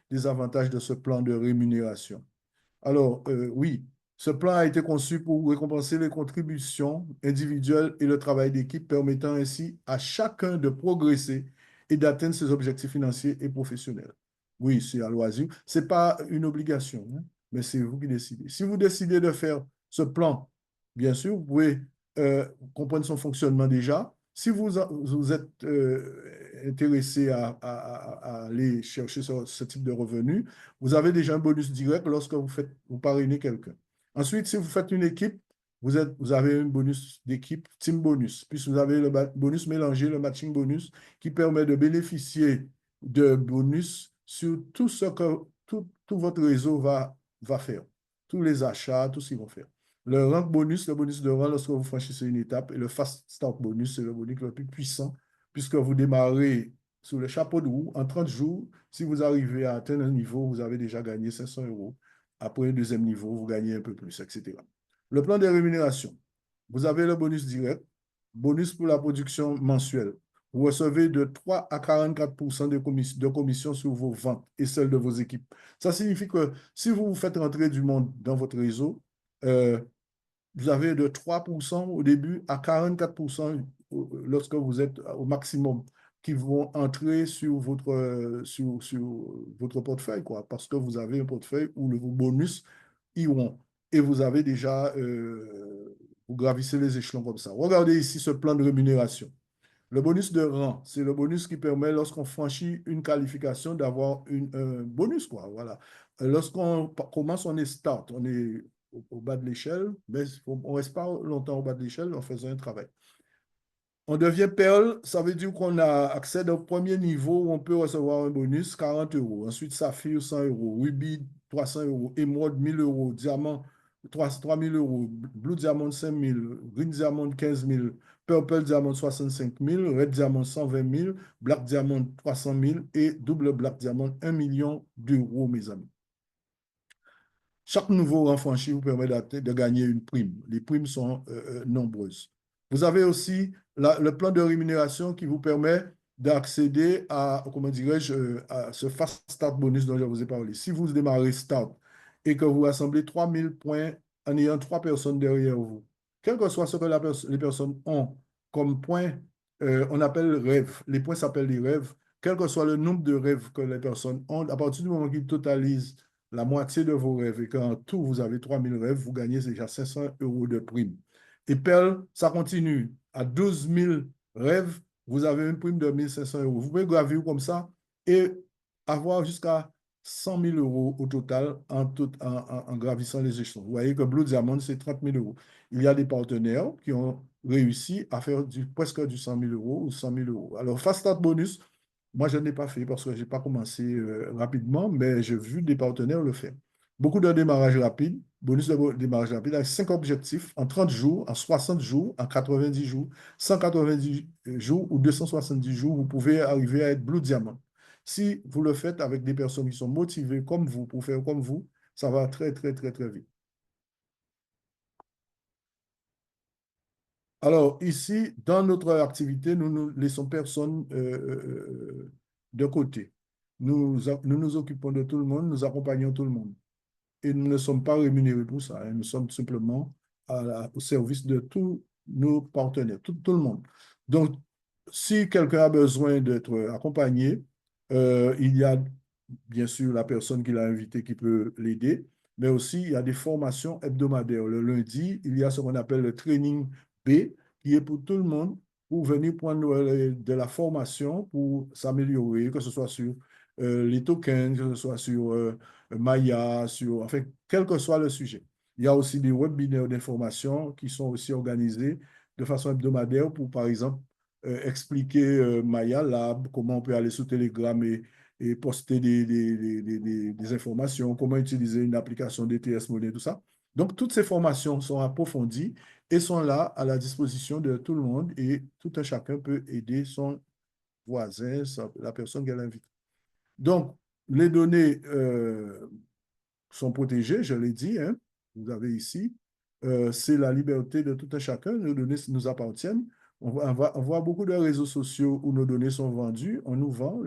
Speaker 1: des avantages de ce plan de rémunération. Alors, oui, Ce plan a été conçu pour récompenser les contributions individuelles et le travail d'équipe, permettant ainsi à chacun de progresser et d'atteindre ses objectifs financiers et professionnels. Oui, c'est à loisir. Ce n'est pas une obligation, hein, mais c'est vous qui décidez. Si vous décidez de faire ce plan, bien sûr, vous pouvez comprendre son fonctionnement déjà. Si vous êtes intéressé à aller chercher ce type de revenus, vous avez déjà un bonus direct lorsque vous parrainez quelqu'un. Ensuite, si vous faites une équipe, vous avez un bonus d'équipe, team bonus, puis vous avez le bonus mélangé, le matching bonus, qui permet de bénéficier de bonus sur tout ce que tout votre réseau va faire, tous les achats, tout ce qu'ils vont faire. Le rank bonus, le bonus de rang lorsque vous franchissez une étape, et le fast start bonus, c'est le bonus le plus puissant, puisque vous démarrez sur le chapeau de roue en 30 jours. Si vous arrivez à atteindre un niveau, vous avez déjà gagné 500 euros. Après un deuxième niveau, vous gagnez un peu plus, etc. Le plan de rémunération. Vous avez le bonus direct, bonus pour la production mensuelle. Vous recevez de 3 à 44% de commission sur vos ventes et celles de vos équipes. Ça signifie que si vous faites rentrer du monde dans votre réseau, vous avez de 3% au début à 44% lorsque vous êtes au maximum qui vont entrer sur votre portefeuille, quoi, parce que vous avez un portefeuille où vos bonus iront. Et vous avez déjà, vous gravissez les échelons comme ça. Regardez ici ce plan de rémunération. Le bonus de rang, c'est le bonus qui permet, lorsqu'on franchit une qualification, d'avoir un bonus, quoi. Voilà. Lorsqu'on commence, on est start, on est au bas de l'échelle, mais on ne reste pas longtemps au bas de l'échelle en faisant un travail. On devient Pearl, ça veut dire qu'on a accès au premier niveau où on peut recevoir un bonus, 40 euros. Ensuite, Saphir, 100 euros. Ruby, 300 euros. Émeraude, 1000 euros. Diamant, 3000 euros. Blue Diamond, 5000. Green Diamond, 15 000. Purple Diamond, 65 000. Red Diamond, 120 000. Black Diamond, 300 000. Et double Black Diamond, 1 million d'euros, mes amis. Chaque nouveau rang franchi vous permet de gagner une prime. Les primes sont nombreuses. Vous avez aussi le plan de rémunération qui vous permet d'accéder à, comment dirais-je, à ce fast start bonus dont je vous ai parlé. Si vous démarrez start et que vous rassemblez 3000 points en ayant 3 personnes derrière vous, quel que soit ce que les personnes ont comme points, on appelle rêve. Les points s'appellent les rêves. Quel que soit le nombre de rêves que les personnes ont, à partir du moment qu'ils totalisent la moitié de vos rêves et qu'en tout, vous avez 3000 rêves, vous gagnez déjà 500 euros de prime. Et Perle, ça continue. À 12 000 rêves, vous avez une prime de 1500 euros. Vous pouvez gravir comme ça et avoir jusqu'à 100 000 euros au total en gravissant les échelons. Vous voyez que Blue Diamond, c'est 30 000 euros. Il y a des partenaires qui ont réussi à faire presque du 100 000 euros ou 100 000 euros. Alors, Fast Start Bonus, moi, je ne l'ai pas fait parce que je n'ai pas commencé rapidement, mais j'ai vu des partenaires le faire. Beaucoup de démarrage rapide, bonus de démarrage rapide avec 5 objectifs en 30 jours, en 60 jours, en 90 jours, 190 jours ou 270 jours, vous pouvez arriver à être Blue Diamond. Si vous le faites avec des personnes qui sont motivées comme vous, pour faire comme vous, ça va très, très, très, très vite. Alors, ici, dans notre activité, nous ne laissons personne de côté. Nous occupons de tout le monde, nous accompagnons tout le monde. Et nous ne sommes pas rémunérés pour ça, hein. Nous sommes simplement au service de tous nos partenaires, tout le monde. Donc, si quelqu'un a besoin d'être accompagné, il y a bien sûr la personne qui l'a invité qui peut l'aider, mais aussi il y a des formations hebdomadaires. Le lundi, il y a ce qu'on appelle le training B, qui est pour tout le monde, pour venir prendre de la formation pour s'améliorer, que ce soit sur les tokens, que ce soit sur Maya, enfin, quel que soit le sujet. Il y a aussi des webinaires d'information qui sont aussi organisés de façon hebdomadaire pour, par exemple, expliquer Maya Lab, comment on peut aller sur Telegram et poster des informations, comment utiliser une application DTS Money, tout ça. Donc, toutes ces formations sont approfondies et sont là à la disposition de tout le monde et tout un chacun peut aider son voisin, la personne qu'elle invite. Donc, les données sont protégées, je l'ai dit, hein, vous avez ici. C'est la liberté de tout un chacun, nos données nous appartiennent. On voit beaucoup de réseaux sociaux où nos données sont vendues, on nous vend,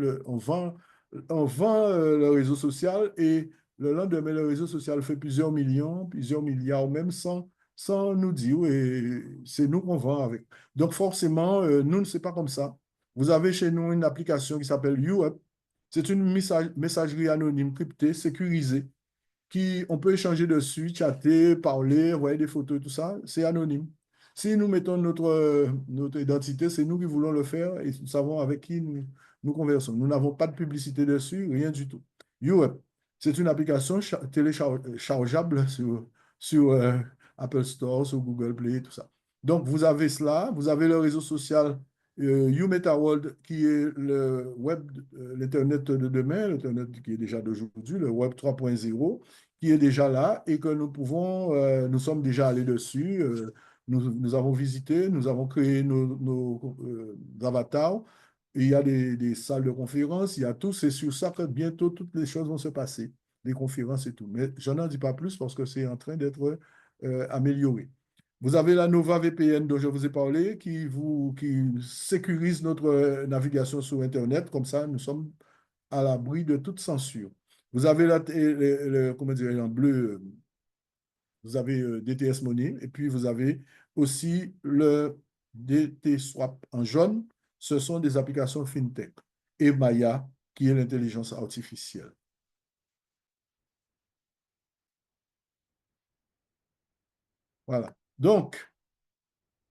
Speaker 1: on vend le réseau social et le lendemain, le réseau social fait plusieurs millions, plusieurs milliards, même sans nous dire, et c'est nous qu'on vend avec. Donc forcément, nous, ne sommes pas comme ça. Vous avez chez nous une application qui s'appelle YouUp. C'est une messagerie anonyme cryptée, sécurisée, on peut échanger dessus, chatter, parler, envoyer des photos, tout ça, c'est anonyme. Si nous mettons notre identité, c'est nous qui voulons le faire et nous savons avec qui nous conversons. Nous n'avons pas de publicité dessus, rien du tout. YouWeb, c'est une application téléchargeable sur Apple Store, sur Google Play, tout ça. Donc, vous avez cela, vous avez le réseau social YouMetaWorld, qui est le web, l'Internet de demain, l'Internet qui est déjà d'aujourd'hui, le Web 3.0, qui est déjà là et que nous sommes déjà allés dessus. Nous avons visité, nous avons créé nos avatars. Il y a des salles de conférences, il y a tout. C'est sur ça que bientôt toutes les choses vont se passer, les conférences et tout. Mais je n'en dis pas plus parce que c'est en train d'être amélioré. Vous avez la Nova VPN dont je vous ai parlé qui sécurise notre navigation sur Internet. Comme ça, nous sommes à l'abri de toute censure. Vous avez comment dire, en bleu, vous avez DTS Money et puis vous avez aussi le DT Swap en jaune. Ce sont des applications FinTech et Maya qui est l'intelligence artificielle. Voilà. Donc,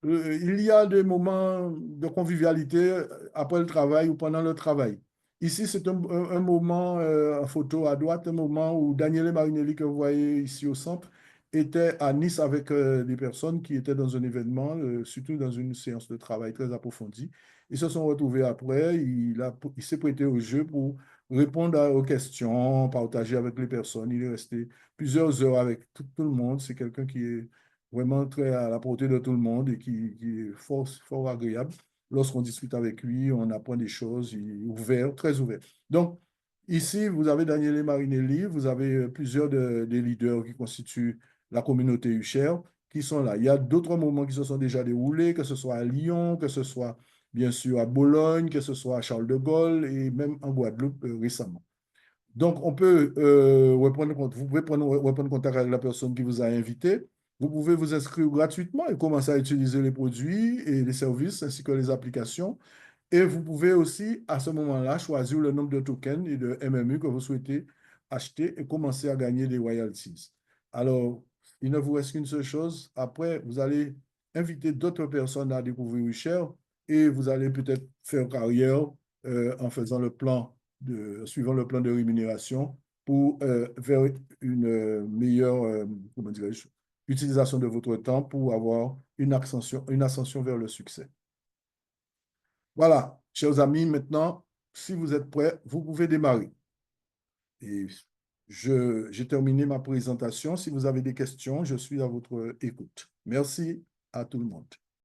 Speaker 1: il y a des moments de convivialité après le travail ou pendant le travail. Ici, c'est un moment en photo à droite, un moment où Daniele Marinelli, que vous voyez ici au centre, était à Nice avec des personnes qui étaient dans un événement, surtout dans une séance de travail très approfondie. Ils se sont retrouvés après, il s'est prêté au jeu pour répondre aux questions, partager avec les personnes. Il est resté plusieurs heures avec tout le monde. C'est quelqu'un qui est vraiment très à la portée de tout le monde et qui est fort agréable. Lorsqu'on discute avec lui, on apprend des choses, il est ouvert, très ouvert. Donc, ici, vous avez Daniele Marinelli, vous avez plusieurs des leaders qui constituent la communauté UCHER qui sont là. Il y a d'autres moments qui se sont déjà déroulés, que ce soit à Lyon, que ce soit bien sûr à Bologne, que ce soit à Charles de Gaulle et même en Guadeloupe récemment. Donc, on peut vous pouvez reprendre contact avec la personne qui vous a invité. Vous pouvez vous inscrire gratuitement et commencer à utiliser les produits et les services ainsi que les applications. Et vous pouvez aussi, à ce moment-là, choisir le nombre de tokens et de MMU que vous souhaitez acheter et commencer à gagner des royalties. Alors, il ne vous reste qu'une seule chose. Après, vous allez inviter d'autres personnes à découvrir WeShare et vous allez peut-être faire carrière en faisant suivant le plan de rémunération pour vers une meilleure, comment dirais-je, utilisation de votre temps pour avoir une ascension vers le succès. Voilà, chers amis, maintenant, si vous êtes prêts, vous pouvez démarrer. Et j'ai terminé ma présentation. Si vous avez des questions, je suis à votre écoute. Merci à tout le monde.